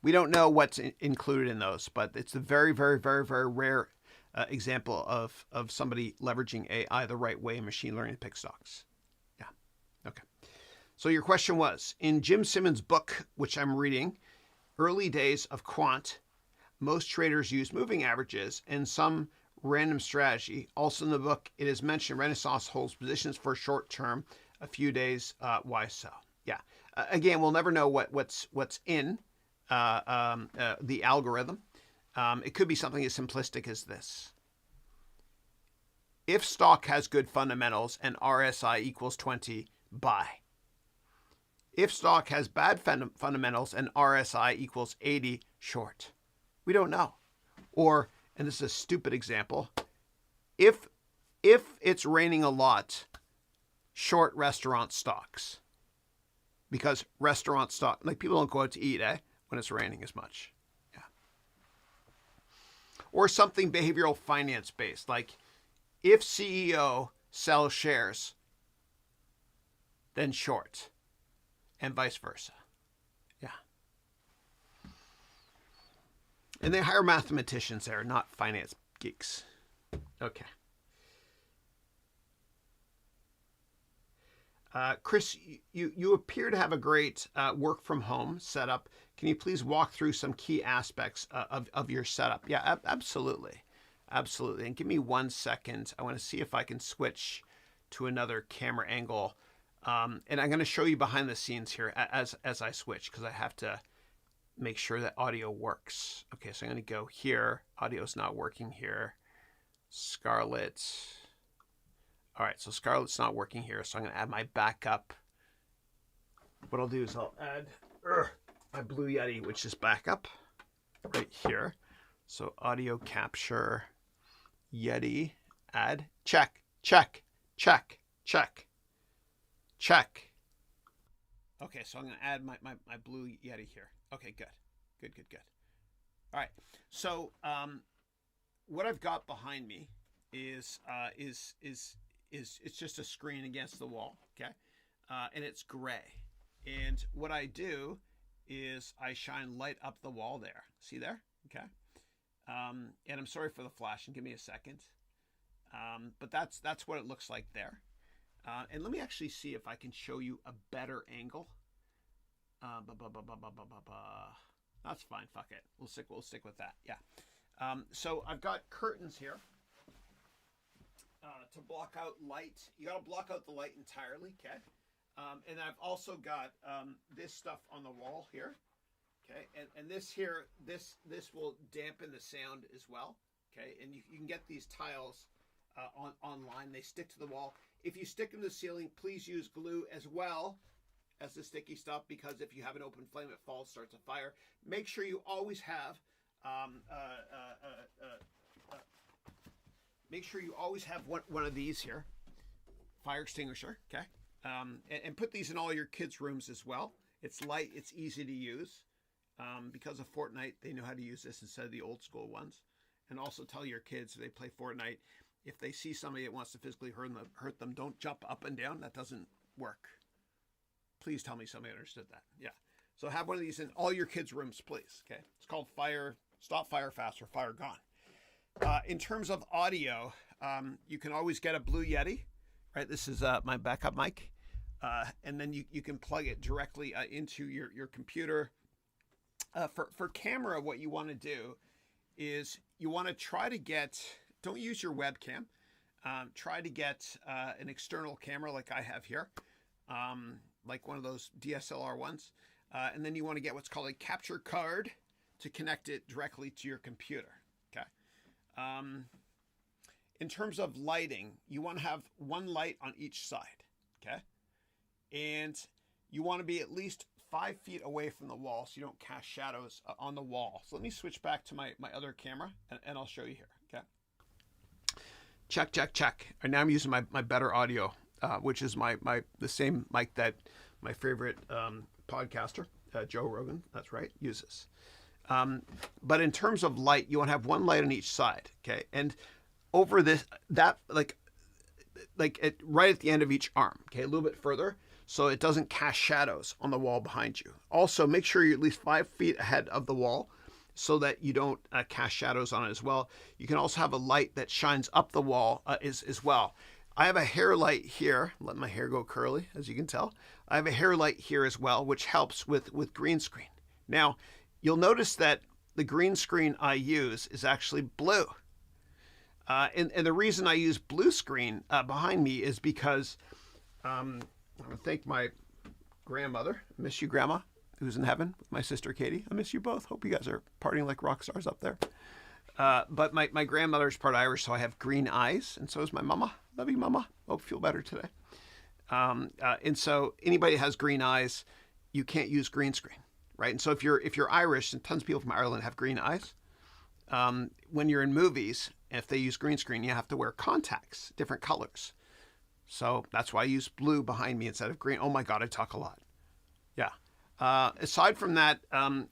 A: We don't know what's included in those, but it's a very, very, very, very rare example of somebody leveraging AI the right way in machine learning to pick stocks. Yeah. Okay. So your question was, in Jim Simmons' book, which I'm reading, Early Days of Quant, most traders use moving averages and some random strategy. Also in the book, it is mentioned Renaissance holds positions for short term, a few days. Why so? Yeah. Again, we'll never know what's in the algorithm. It could be something as simplistic as this. If stock has good fundamentals and RSI equals 20, buy. If stock has bad fundamentals and RSI equals 80, short. We don't know. Or, and this is a stupid example, if if it's raining a lot, short restaurant stocks. Because restaurant stock, like people don't go out to eat, when it's raining as much. Yeah. Or something behavioral finance based, like if CEO sells shares, then short, and vice versa. Yeah. And they hire mathematicians there, not finance geeks. Okay. Chris, you appear to have a great work from home setup. Can you please walk through some key aspects of your setup? Yeah, absolutely. Absolutely. And give me 1 second. I want to see if I can switch to another camera angle. And I'm going to show you behind the scenes here as I switch, because I have to make sure that audio works. Okay, so I'm going to go here. Audio's not working here. Scarlett. All right, so Scarlett's not working here, so I'm going to add my backup. What I'll do is I'll add my Blue Yeti, which is backup right here. So audio capture, Yeti, add, check, check, check, check, check. Okay, so I'm going to add my Blue Yeti here. Okay, good, good, good, good. All right, so what I've got behind me is it's just a screen against the wall, okay? And it's gray. And what I do is I shine light up the wall there. See there? Okay. And I'm sorry for the flashing. Give me a second. But that's what it looks like there. And let me actually see if I can show you a better angle. That's fine. Fuck it. We'll stick with that. Yeah. So I've got curtains here. To block out light. You got to block out the light entirely, okay? And I've also got this stuff on the wall here, okay? And this here, this will dampen the sound as well, okay? And you can get these tiles online. They stick to the wall. If you stick them to the ceiling, please use glue as well as the sticky stuff, because if you have an open flame, it falls, starts a fire. Make sure you always have make sure you always have one of these here, fire extinguisher, okay? And put these in all your kids' rooms as well. It's light, it's easy to use. Because of Fortnite, they know how to use this instead of the old school ones. And also tell your kids, if they play Fortnite, if they see somebody that wants to physically hurt them, don't jump up and down. That doesn't work. Please tell me somebody understood that. Yeah. So have one of these in all your kids' rooms, please. Okay. It's called Stop Fire Fast or Fire Gone. In terms of audio, you can always get a Blue Yeti, right? This is my backup mic. And then you can plug it directly into your computer. For camera, what you want to do is you want to try to get, don't use your webcam. Try to get an external camera like I have here, like one of those DSLR ones. And then you want to get what's called a capture card to connect it directly to your computer. Okay. In terms of lighting, you want to have one light on each side. Okay. And you want to be at least 5 feet away from the wall so you don't cast shadows on the wall. So let me switch back to my other camera and I'll show you here. Okay. Check, check, check. And now I'm using my better audio, which is the same mic that my favorite podcaster, Joe Rogan, that's right, uses. But in terms of light, you want to have one light on each side, okay? And over right at the end of each arm, okay? A little bit further, so it doesn't cast shadows on the wall behind you. Also, make sure you're at least 5 feet ahead of the wall so that you don't cast shadows on it as well. You can also have a light that shines up the wall as well. I have a hair light here. Let my hair go curly, as you can tell. I have a hair light here as well, which helps with green screen. Now, you'll notice that the green screen I use is actually blue. And the reason I use blue screen behind me is because I want to thank my grandmother. I miss you, Grandma, who's in heaven with my sister, Katie. I miss you both. Hope you guys are partying like rock stars up there. But my grandmother's part Irish, so I have green eyes, and so is my mama. Love you, Mama. Hope you feel better today. And so anybody that has green eyes, you can't use green screen, right? And so if you're Irish, and tons of people from Ireland have green eyes, when you're in movies, if they use green screen, you have to wear contacts, different colors. So that's why I use blue behind me instead of green. Oh my God, I talk a lot. Yeah. Aside from that,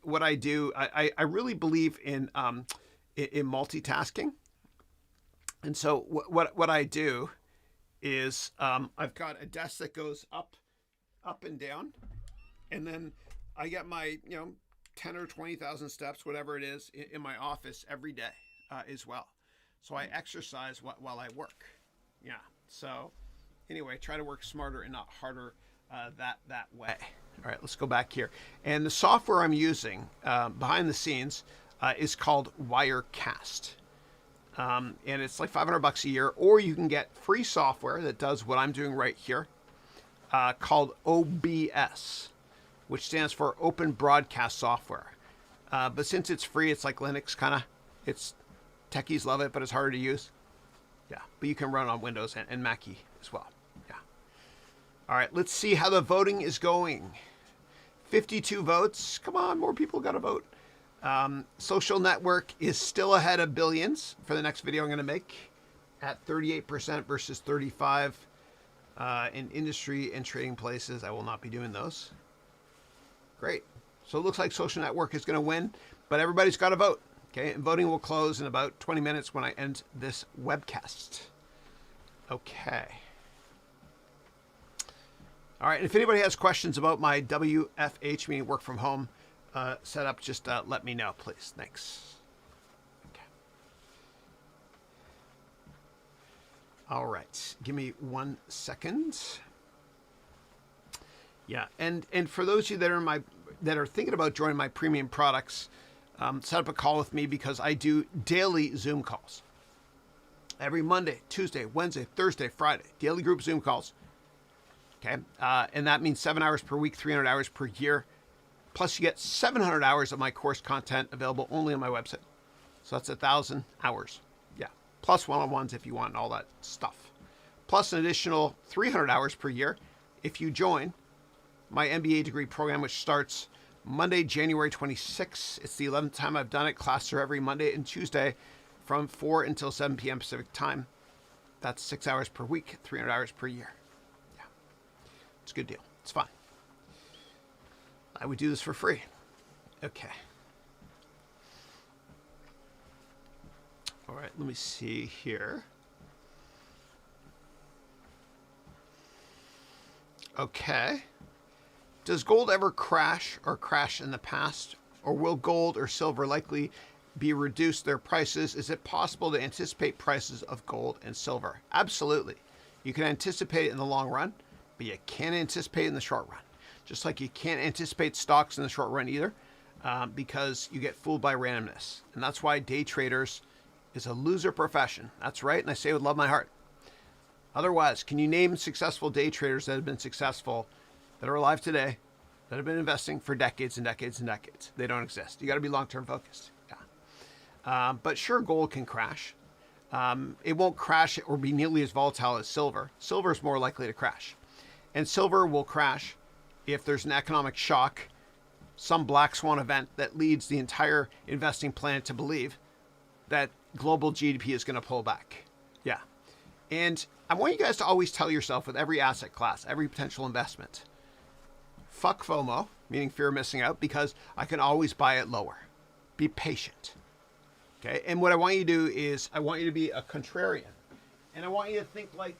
A: what I do, I really believe in multitasking. And so what I do is I've got a desk that goes up and down, and then I get my 10 or 20,000 steps, whatever it is, in my office every day as well. So I exercise while I work. Yeah. So anyway, try to work smarter and not harder that way. All right, let's go back here. And the software I'm using behind the scenes is called Wirecast. And it's like $500 a year, or you can get free software that does what I'm doing right here called OBS, which stands for Open Broadcast Software. But since it's free, it's like Linux kind of. It's techies love it, but it's harder to use. Yeah, but you can run on Windows and Mackie as well. Yeah. All right, let's see how the voting is going. 52 votes. Come on, more people got to vote. Social Network is still ahead of Billions for the next video I'm going to make at 38% versus 35% in industry and trading places. I will not be doing those. Great. So it looks like Social Network is going to win, but everybody's got to vote. Okay, and voting will close in about 20 minutes when I end this webcast. Okay. All right, and if anybody has questions about my WFH, meaning work from home, setup, just let me know, please. Thanks. Okay. All right, give me 1 second. Yeah, and for those of you that are thinking about joining my premium products, set up a call with me because I do daily Zoom calls. Every Monday, Tuesday, Wednesday, Thursday, Friday, daily group Zoom calls. Okay, and that means 7 hours per week, 300 hours per year. Plus, you get 700 hours of my course content available only on my website. So that's 1,000 hours. Yeah, plus one-on-ones if you want all that stuff. Plus an additional 300 hours per year if you join my MBA Degree Program, which starts Monday, January 26th. It's the 11th time I've done it. Classes are every Monday and Tuesday from 4 until 7 p.m. Pacific time. That's 6 hours per week, 300 hours per year. Yeah, it's a good deal. It's fun. I would do this for free. Okay. All right, let me see here. Okay. Does gold ever crash or crash in the past? Or will gold or silver likely be reduced their prices? Is it possible to anticipate prices of gold and silver? Absolutely. You can anticipate it in the long run, but you can't anticipate it in the short run. Just like you can't anticipate stocks in the short run either, because you get fooled by randomness. And that's why day traders is a loser profession. That's right, and I say it with love in my heart. Otherwise, can you name successful day traders that have been successful, that are alive today, that have been investing for decades and decades and decades? They don't exist. You got to be long-term focused. Yeah. But sure, gold can crash. It won't crash or be nearly as volatile as silver. Silver is more likely to crash. And silver will crash if there's an economic shock, some black swan event that leads the entire investing planet to believe that global GDP is going to pull back. Yeah. And I want you guys to always tell yourself with every asset class, every potential investment, fuck FOMO, meaning fear of missing out, because I can always buy it lower. Be patient. Okay. And what I want you to do is I want you to be a contrarian. And I want you to think like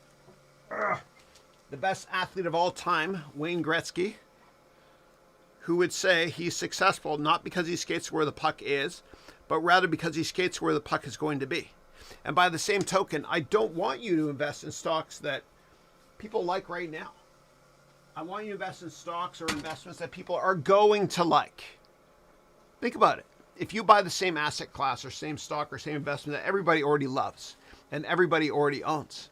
A: the best athlete of all time, Wayne Gretzky, who would say he's successful not because he skates where the puck is, but rather because he skates where the puck is going to be. And by the same token, I don't want you to invest in stocks that people like right now. I want you to invest in stocks or investments that people are going to like. Think about it. If you buy the same asset class or same stock or same investment that everybody already loves and everybody already owns,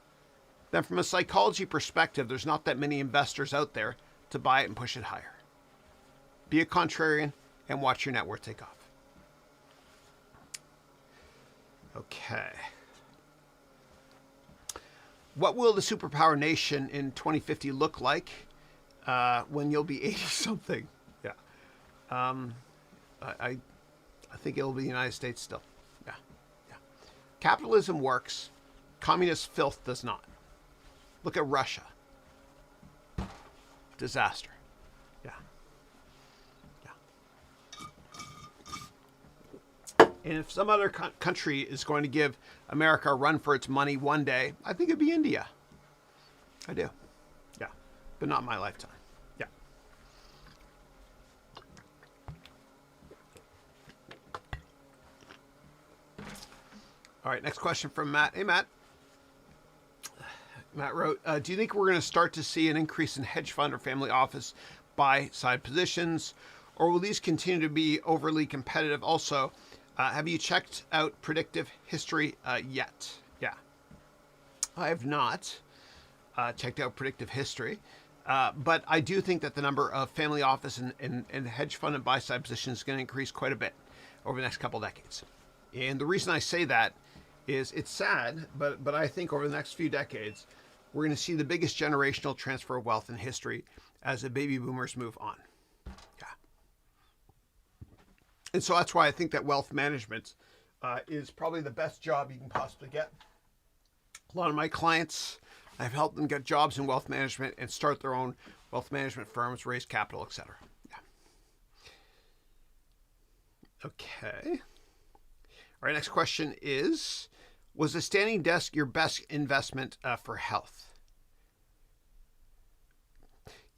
A: then from a psychology perspective, there's not that many investors out there to buy it and push it higher. Be a contrarian and watch your net worth take off. Okay. What will the superpower nation in 2050 look like when you'll be 80-something? Yeah. I think it'll be the United States still. Yeah. Capitalism works. Communist filth does not. Look at Russia. Disaster. Yeah. And if some other country is going to give America a run for its money one day, I think it'd be India. I do. Yeah. But not in my lifetime. Yeah. All right, next question from Matt. Hey, Matt. Matt wrote, do you think we're going to start to see an increase in hedge fund or family office buy-side positions, or will these continue to be overly competitive? Also, have you checked out predictive history yet? Yeah. I have not checked out predictive history, but I do think that the number of family office and hedge fund and buy-side positions is going to increase quite a bit over the next couple of decades. And the reason I say that is it's sad, but I think over the next few decades, we're going to see the biggest generational transfer of wealth in history as the baby boomers move on. Yeah. And so that's why I think that wealth management is probably the best job you can possibly get. A lot of my clients, I've helped them get jobs in wealth management and start their own wealth management firms, raise capital, etc. Yeah. Okay. All right, next question is, was a standing desk your best investment for health?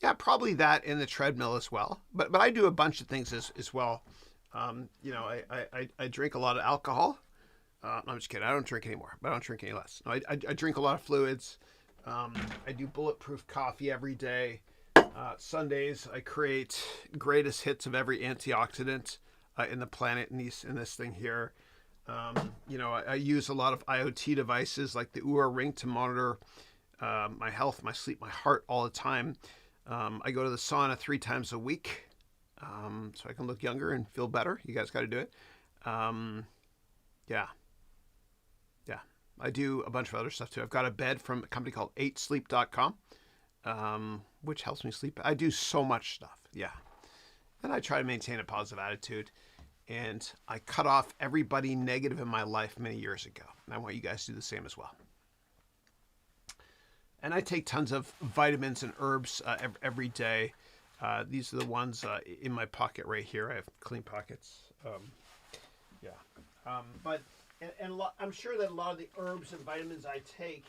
A: Yeah, probably that and the treadmill as well. But I do a bunch of things as well. You know, I drink a lot of alcohol. No, I'm just kidding. I don't drink anymore, but I don't drink any less. No, I drink a lot of fluids. I do bulletproof coffee every day. Sundays, I create greatest hits of every antioxidant in the planet in this thing here. You know, I use a lot of IoT devices like the Oura Ring to monitor my health, my sleep, my heart all the time. I go to the sauna 3 times a week so I can look younger and feel better. You guys got to do it. Yeah. I do a bunch of other stuff too. I've got a bed from a company called 8sleep.com, which helps me sleep. I do so much stuff. Yeah. And I try to maintain a positive attitude. And I cut off everybody negative in my life many years ago. And I want you guys to do the same as well. And I take tons of vitamins and herbs every day. These are the ones in my pocket right here. I have clean pockets. But I'm sure that a lot of the herbs and vitamins I take,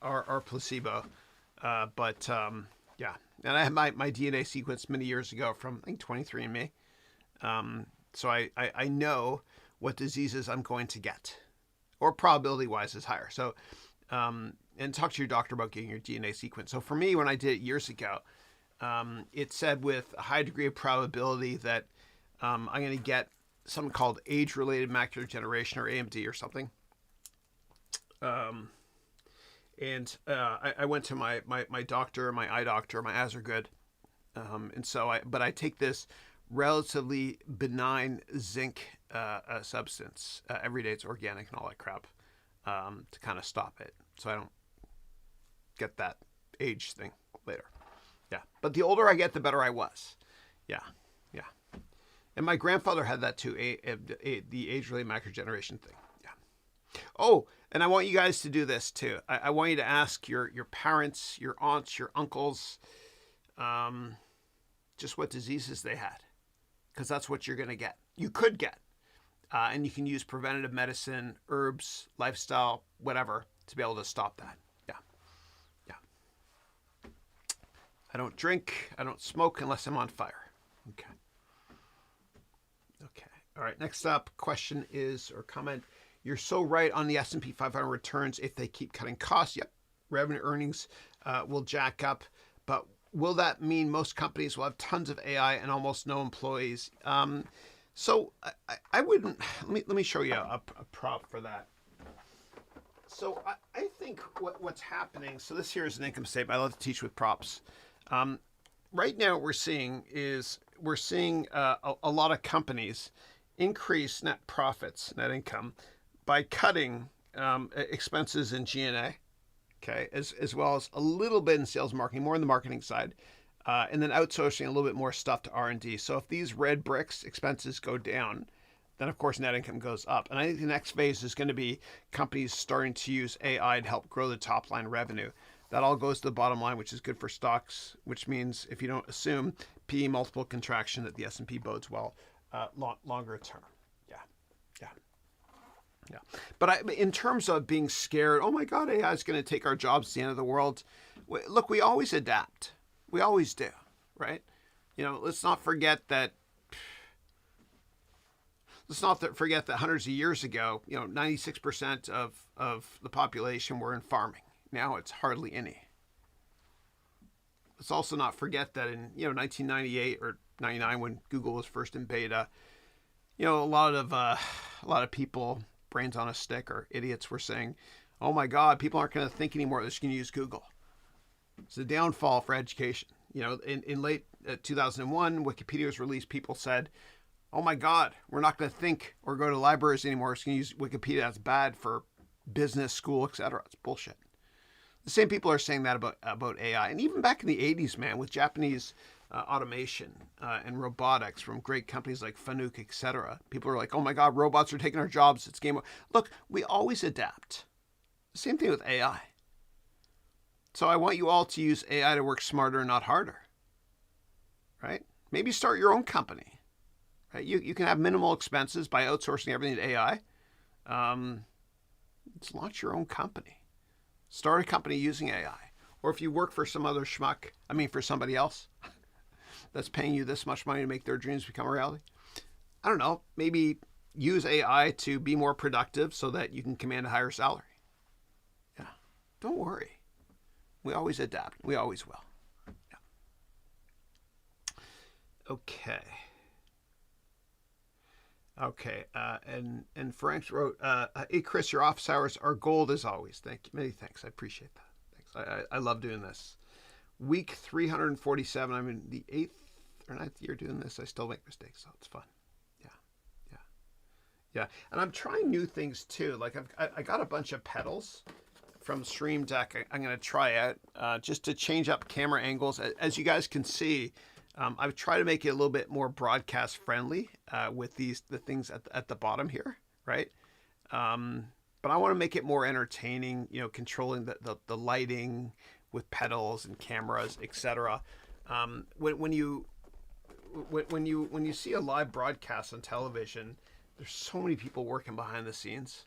A: are placebo. Yeah. And I had my DNA sequence many years ago from, I think, 23andMe. So I know what diseases I'm going to get, or probability-wise is higher. So, and talk to your doctor about getting your DNA sequence. So for me, when I did it years ago, it said with a high degree of probability that I'm going to get something called age-related macular degeneration, or AMD or something. And I went to my doctor, my eye doctor, my eyes are good. And so I take this relatively benign zinc substance every day. It's organic and all that crap to kind of stop it, so I don't get that age thing later. Yeah, but the older I get, the better I was. Yeah. And my grandfather had that too, the age-related macular degeneration thing. Yeah. Oh, and I want you guys to do this too. I want you to ask your parents, your aunts, your uncles, just what diseases they had, because that's what you're going to get. You could get. And you can use preventative medicine, herbs, lifestyle, whatever, to be able to stop that. Yeah. I don't drink. I don't smoke unless I'm on fire. Okay. All right. Next up, question is, or comment, you're so right on the S&P 500 returns if they keep cutting costs. Yep. Revenue earnings will jack up. But will that mean most companies will have tons of AI and almost no employees? So I wouldn't, let me show you a prop for that. So I think what's happening, so this here is an income statement. I love to teach with props. Right now what we're seeing a lot of companies increase net profits, net income, by cutting expenses in G&A, okay, as well as a little bit in sales marketing, more on the marketing side. And then outsourcing a little bit more stuff to R&D. So if these red bricks expenses go down, then of course net income goes up. And I think the next phase is going to be companies starting to use AI to help grow the top line revenue. That all goes to the bottom line, which is good for stocks, which means if you don't assume PE multiple contraction, that the S&P bodes well longer term. Yeah. But in terms of being scared, oh my God, AI is going to take our jobs at the end of the world. Look, we always adapt. We always do, right? Let's not forget that. Let's not forget that hundreds of years ago, 96% of the population were in farming. Now it's hardly any. Let's also not forget that in 1998 or 99, when Google was first in beta, a lot of people, brains on a stick or idiots, were saying, "Oh my God, people aren't going to think anymore. They're just going to use Google." It's a downfall for education. In late 2001, Wikipedia was released. People said, "Oh my God, we're not going to think or go to libraries anymore. We're just going to use Wikipedia. That's bad for business, school, etc." It's bullshit. The same people are saying that about AI. And even back in the 80s, man, with Japanese automation and robotics from great companies like Fanuc, etc. People are like, "Oh my God, robots are taking our jobs. It's game over." Look, we always adapt. Same thing with AI. So I want you all to use AI to work smarter and not harder, right? Maybe start your own company, right? You can have minimal expenses by outsourcing everything to AI. Let's launch your own company. Start a company using AI. Or if you work for some other schmuck, for somebody else that's paying you this much money to make their dreams become a reality, I don't know, maybe use AI to be more productive so that you can command a higher salary. Yeah, don't worry. We always adapt. We always will. Yeah. Okay. And Frank wrote, "Hey Chris, your office hours are gold as always. Thank you. Many thanks. I appreciate that. Thanks. I love doing this. Week 347. I'm in the 8th or 9th year doing this. I still make mistakes, so it's fun. Yeah. And I'm trying new things too. Like I got a bunch of pedals from Stream Deck. I'm going to try out just to change up camera angles. As you guys can see, I've tried to make it a little bit more broadcast friendly with the things at the bottom here, right? But I want to make it more entertaining, controlling the lighting with pedals and cameras, etc. When you see a live broadcast on television, there's so many people working behind the scenes.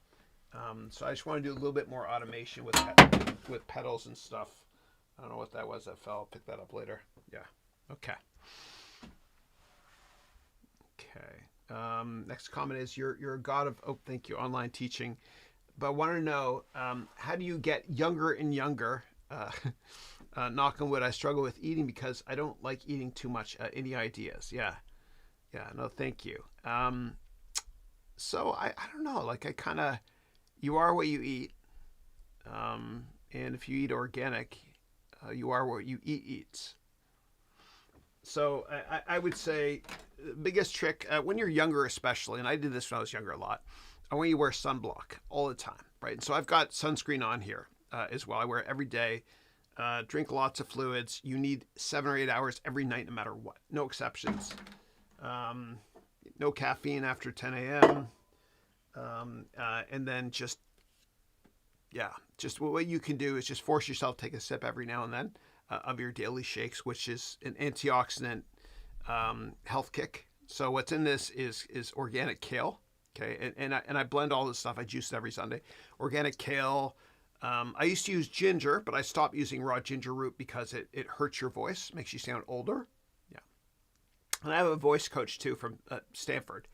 A: So I just want to do a little bit more automation with pedals and stuff. I don't know what that was that fell. I'll pick that up later. Yeah. Okay. Next comment is you're a god of thank you, online teaching. But I want to know, how do you get younger and younger? Knock on wood, I struggle with eating because I don't like eating too much. Any ideas? Yeah, no, thank you. So I don't know, like you are what you eat. And if you eat organic, you are what you eat eats. So I would say the biggest trick, when you're younger especially, and I did this when I was younger a lot, I want you to wear sunblock all the time, right? And so I've got sunscreen on here as well. I wear it every day. Drink lots of fluids. You need 7 or 8 hours every night, no matter what. No exceptions. No caffeine after 10 a.m. And then just what you can do is just force yourself to take a sip every now and then of your daily shakes, which is an antioxidant health kick. So what's in this is organic kale. Okay, and I blend all this stuff. I juice it every Sunday. Organic kale. I used to use ginger, but I stopped using raw ginger root because it hurts your voice, makes you sound older. Yeah, and I have a voice coach too from Stanford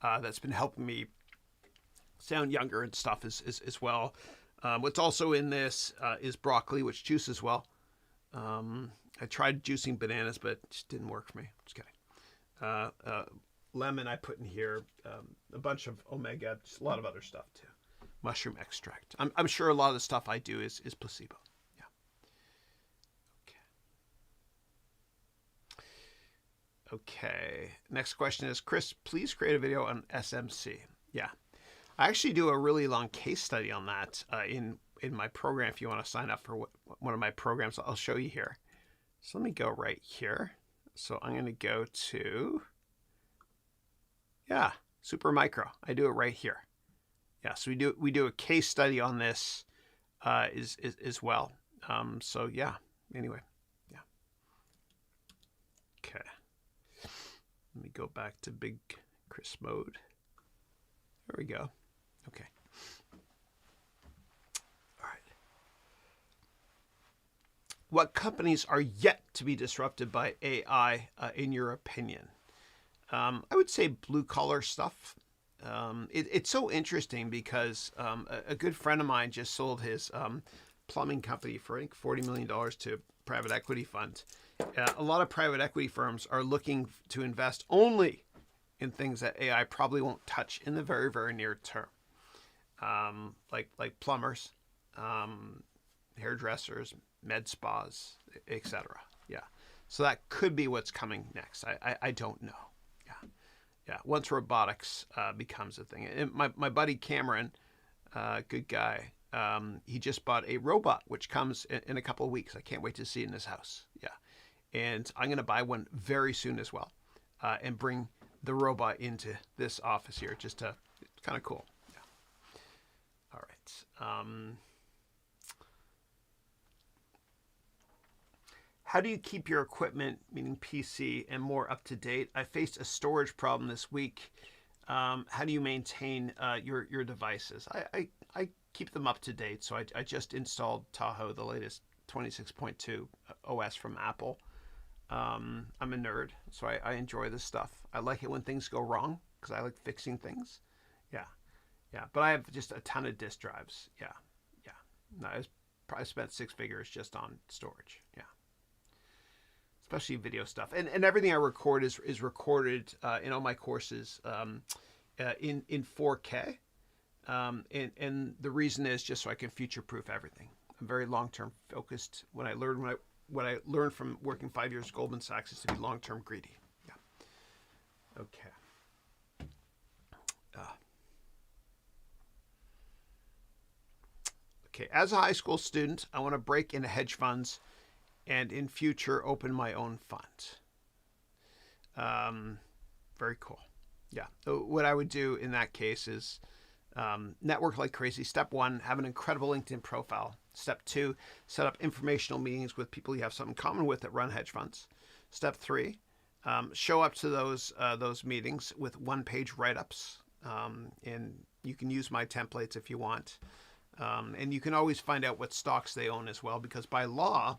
A: that's been helping me sound younger and stuff as well. What's also in this is broccoli, which juices well. I tried juicing bananas, but it just didn't work for me. Just kidding. Lemon I put in here, a bunch of omega, just a lot of other stuff too. Mushroom extract. I'm sure a lot of the stuff I do is placebo. Yeah. Okay. Next question is, Chris, please create a video on SMC. Yeah. I actually do a really long case study on that in my program. If you want to sign up for one of my programs, I'll show you here. So let me go right here. So I'm going to go to, SuperMicro. I do it right here. Yeah, so we do a case study on this as well. So yeah. Anyway, yeah. Okay. Let me go back to big Chris mode. There we go. Okay. All right. What companies are yet to be disrupted by AI, in your opinion? I would say blue collar stuff. It's so interesting because a good friend of mine just sold his plumbing company for, I think, $40 million to a private equity fund. A lot of private equity firms are looking to invest only in things that AI probably won't touch in the very, very near term, like plumbers, hairdressers, med spas, etc. Yeah, so that could be what's coming next. I don't know. Yeah, once robotics becomes a thing. And my buddy Cameron, good guy, he just bought a robot, which comes in a couple of weeks. I can't wait to see it in his house. Yeah, and I'm going to buy one very soon as well, and bring the robot into this office here. It's kind of cool. Yeah. All right. How do you keep your equipment, meaning PC, and more up to date? I faced a storage problem this week. How do you maintain your devices? I keep them up to date. So I just installed Tahoe, the latest 26.2 OS from Apple. I'm a nerd, so I enjoy this stuff. I like it when things go wrong because I like fixing things. Yeah. But I have just a ton of disk drives. Yeah. No, I probably spent 6 figures just on storage. Yeah. Especially video stuff, and everything I record is recorded in all my courses in 4K, and the reason is just so I can future-proof everything. I'm very long-term focused. What I learned from working 5 years at Goldman Sachs is to be long-term greedy. Yeah. Okay. Okay. As a high school student, I want to break into hedge funds and in future open my own fund. Very cool. Yeah. So what I would do in that case is network like crazy. Step 1, have an incredible LinkedIn profile. Step 2, set up informational meetings with people you have something in common with that run hedge funds. Step 3, show up to those meetings with one-page write-ups, and you can use my templates if you want. And you can always find out what stocks they own as well, because by law,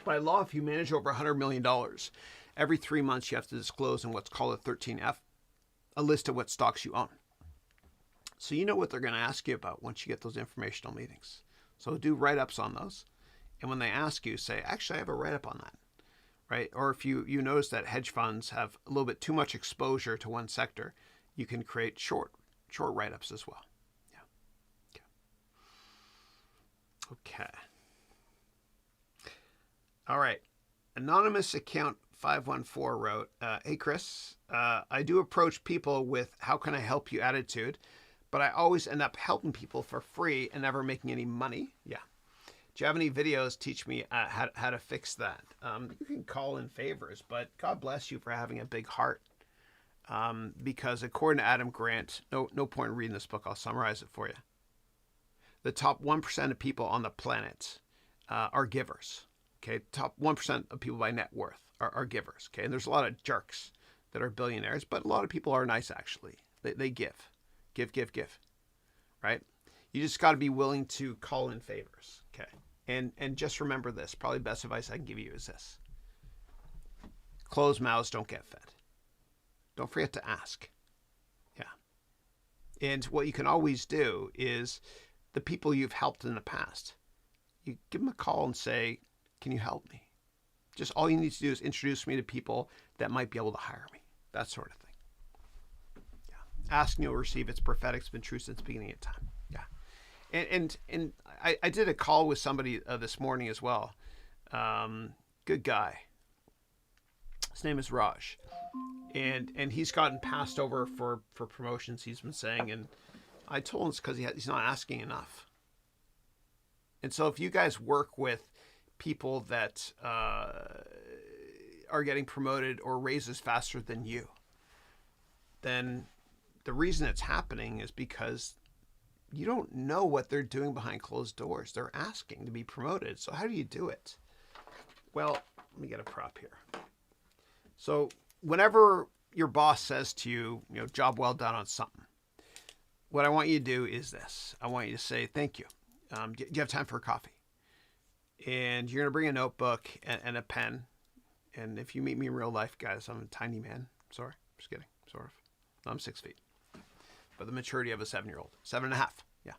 A: if you manage over $100 million, every 3 months you have to disclose in what's called a 13F, a list of what stocks you own. So you know what they're going to ask you about once you get those informational meetings. So do write-ups on those. And when they ask you, say, actually, I have a write-up on that, right? Or if you notice that hedge funds have a little bit too much exposure to one sector, you can create short write-ups as well. Yeah. Okay. All right. Anonymous account 514 wrote, hey, Chris, I do approach people with how can I help you attitude, but I always end up helping people for free and never making any money. Yeah. Do you have any videos teach me how to fix that? You can call in favors, but God bless you for having a big heart. Because according to Adam Grant, no point in reading this book. I'll summarize it for you. The top 1% of people on the planet are givers. Okay, top 1% of people by net worth are givers. Okay, and there's a lot of jerks that are billionaires, but a lot of people are nice actually. They give, right? You just got to be willing to call in favors. Okay, and just remember this. Probably the best advice I can give you is this: closed mouths don't get fed. Don't forget to ask. Yeah, and what you can always do is the people you've helped in the past, you give them a call and say, can you help me? Just all you need to do is introduce me to people that might be able to hire me. That sort of thing. Yeah. Ask and you'll receive. It's prophetic. It's been true since the beginning of time. Yeah. And I did a call with somebody this morning as well. Good guy. His name is Raj. And he's gotten passed over for promotions, he's been saying. And I told him it's because he's not asking enough. And so if you guys work with people that are getting promoted or raises faster than you, then the reason it's happening is because you don't know what they're doing behind closed doors. They're asking to be promoted. So how do you do it? Well, let me get a prop here. So whenever your boss says to you, job well done on something, what I want you to do is this. I want you to say, thank you. Do you have time for a coffee? And you're going to bring a notebook and a pen. And if you meet me in real life, guys, I'm a tiny man. Sorry, just kidding, sort of. I'm 6 feet. But the maturity of a 7-year-old, 7.5. Yeah.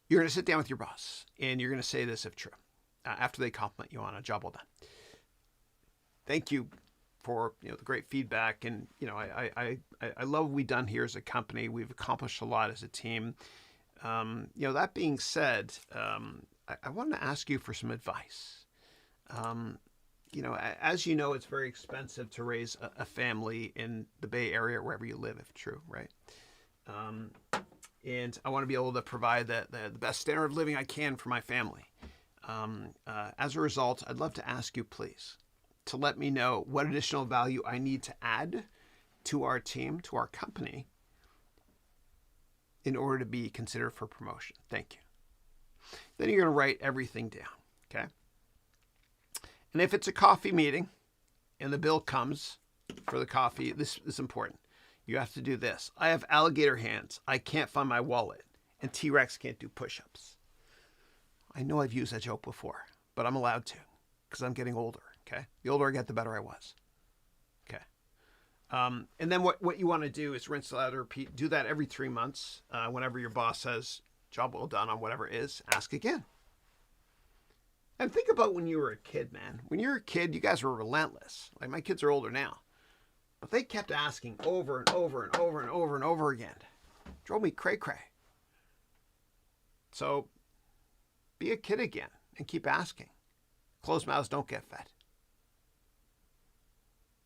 A: You're going to sit down with your boss and you're going to say this if true, after they compliment you on a job well done. Thank you for the great feedback, and I love what we've done here as a company. We've accomplished a lot as a team. That being said, I wanted to ask you for some advice. As you know, it's very expensive to raise a family in the Bay Area, or wherever you live, if true, right? And I want to be able to provide the best standard of living I can for my family. As a result, I'd love to ask you, please, to let me know what additional value I need to add to our team, to our company, in order to be considered for promotion. Thank you. Then you're going to write everything down, okay? And if it's a coffee meeting and the bill comes for the coffee, this is important. You have to do this. I have alligator hands. I can't find my wallet. And T-Rex can't do push-ups. I know I've used that joke before, but I'm allowed to because I'm getting older, okay? The older I get, the better I was, okay? And then what you want to do is rinse, lather, repeat. Do that every 3 months. Whenever your boss says, job well done on whatever it is, ask again. And think about when you were a kid, man. When you were a kid, you guys were relentless. Like, my kids are older now. But they kept asking over and over and over and over and over again. Drove me cray-cray. So be a kid again and keep asking. Closed mouths don't get fed.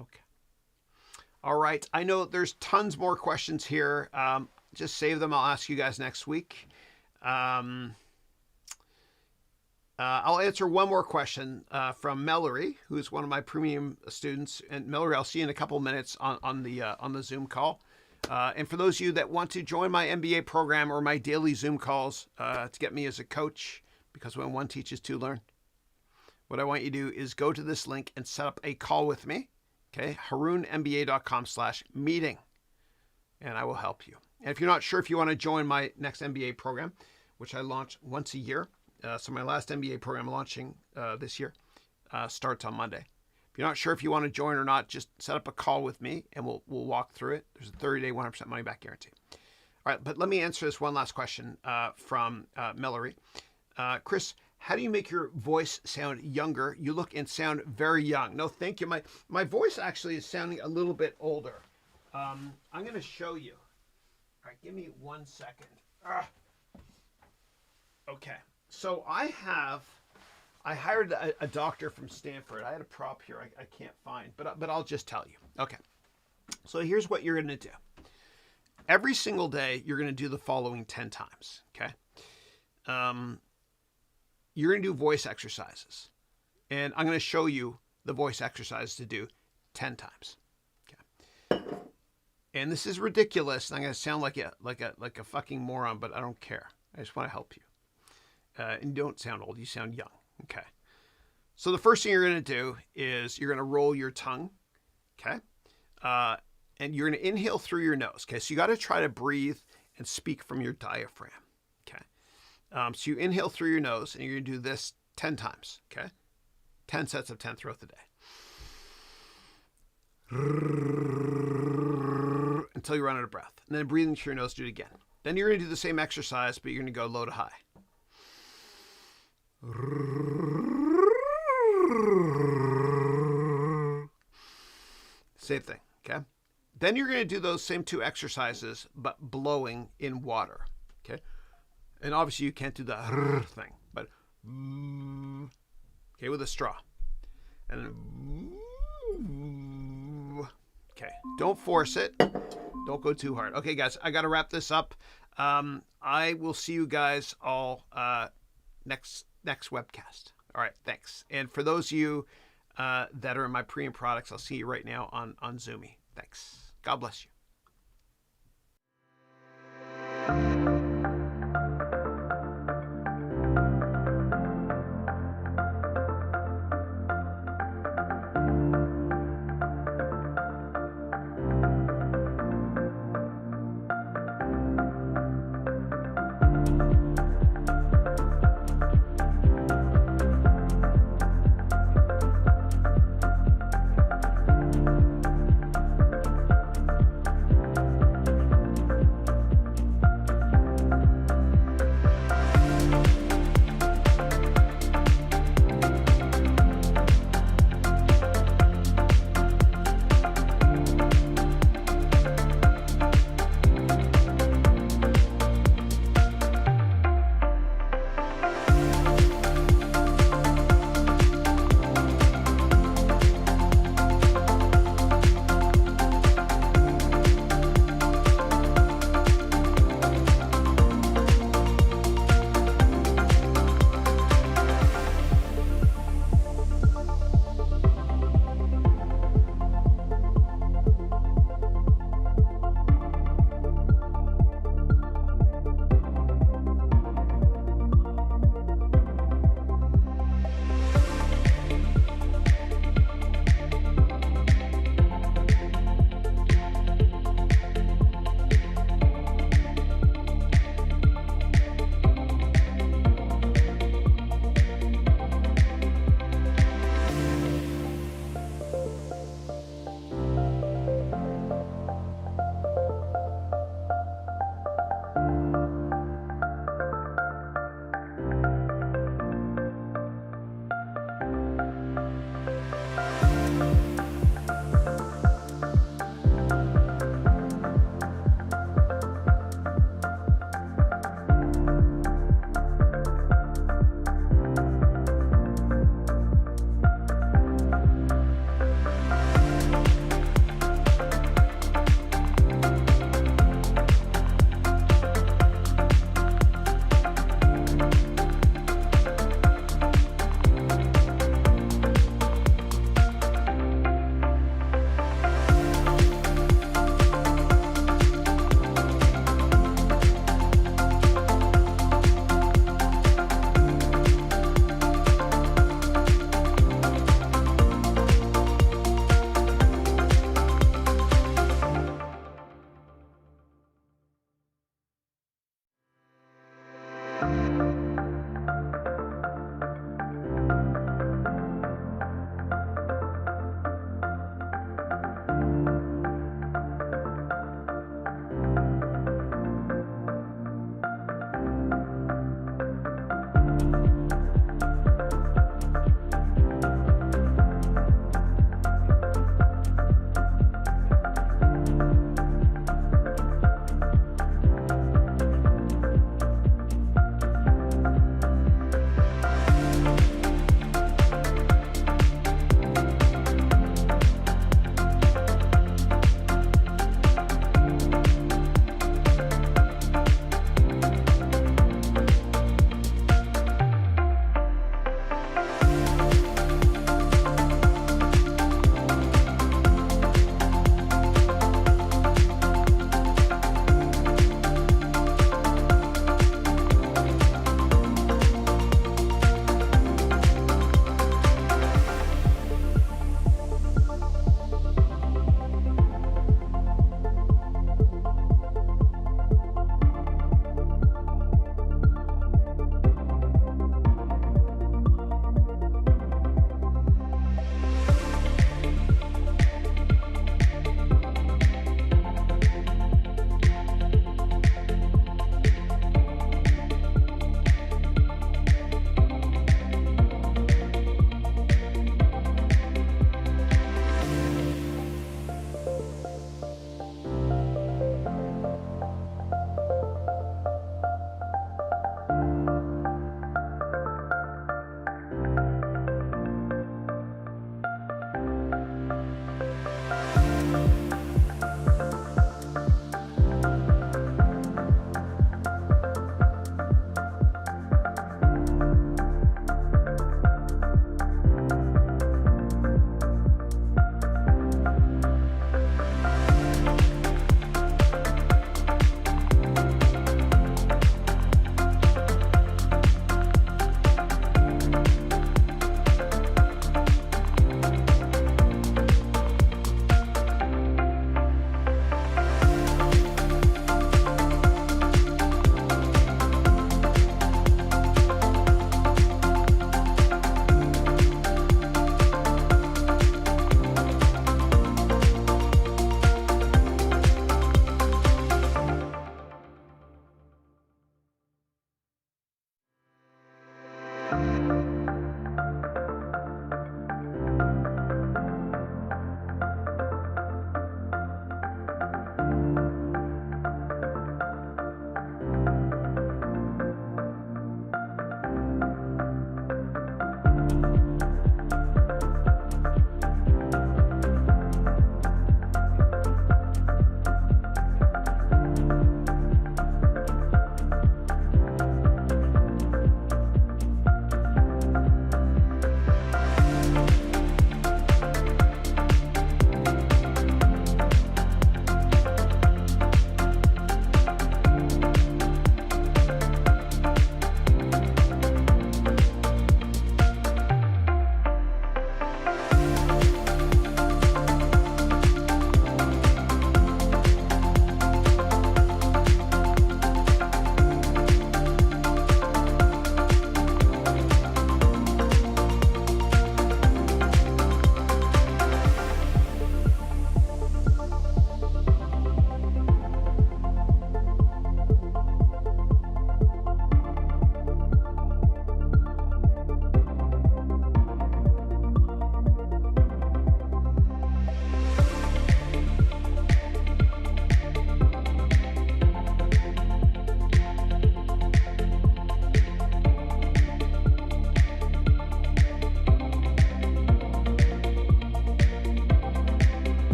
A: Okay. All right. I know there's tons more questions here. Just save them. I'll ask you guys next week. I'll answer one more question from Mallory, who's one of my premium students. And Mallory, I'll see you in a couple of minutes on the Zoom call. And for those of you that want to join my MBA program or my daily Zoom calls to get me as a coach, because when one teaches, two learn, what I want you to do is go to this link and set up a call with me. Okay, harounmba.com/meeting, and I will help you. And if you're not sure if you want to join my next MBA program, which I launch once a year, so my last MBA program launching this year starts on Monday. If you're not sure if you want to join or not, just set up a call with me and we'll walk through it. There's a 30-day 100% money back guarantee. All right, but let me answer this one last question from Mallory. Chris, how do you make your voice sound younger? You look and sound very young. No, thank you. My voice actually is sounding a little bit older. I'm going to show you. All right, give me 1 second. Okay, so I hired a doctor from Stanford. I had a prop here I can't find, but I'll just tell you. Okay, so here's what you're going to do. Every single day, you're going to do the following 10 times, okay? You're going to do voice exercises. And I'm going to show you the voice exercises to do 10 times. Okay. And this is ridiculous. And I'm going to sound like a fucking moron, but I don't care. I just want to help you. And you don't sound old. You sound young. Okay. So the first thing you're going to do is you're going to roll your tongue. Okay. And you're going to inhale through your nose. Okay. So you got to try to breathe and speak from your diaphragm. Okay. So you inhale through your nose and you're going to do this 10 times. Okay. 10 sets of 10 throughout the day. Until you run out of breath. And then breathing through your nose, do it again. Then you're going to do the same exercise, but you're going to go low to high. Same thing, okay? Then you're going to do those same 2 exercises, but blowing in water, okay? And obviously you can't do the thing, but okay, with a straw. And then, okay, don't force it. Don't go too hard. Okay, guys, I got to wrap this up. I will see you guys all next webcast. All right, thanks. And for those of you that are in my premium products, I'll see you right now on Zoomy. Thanks. God bless you.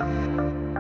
A: Bye.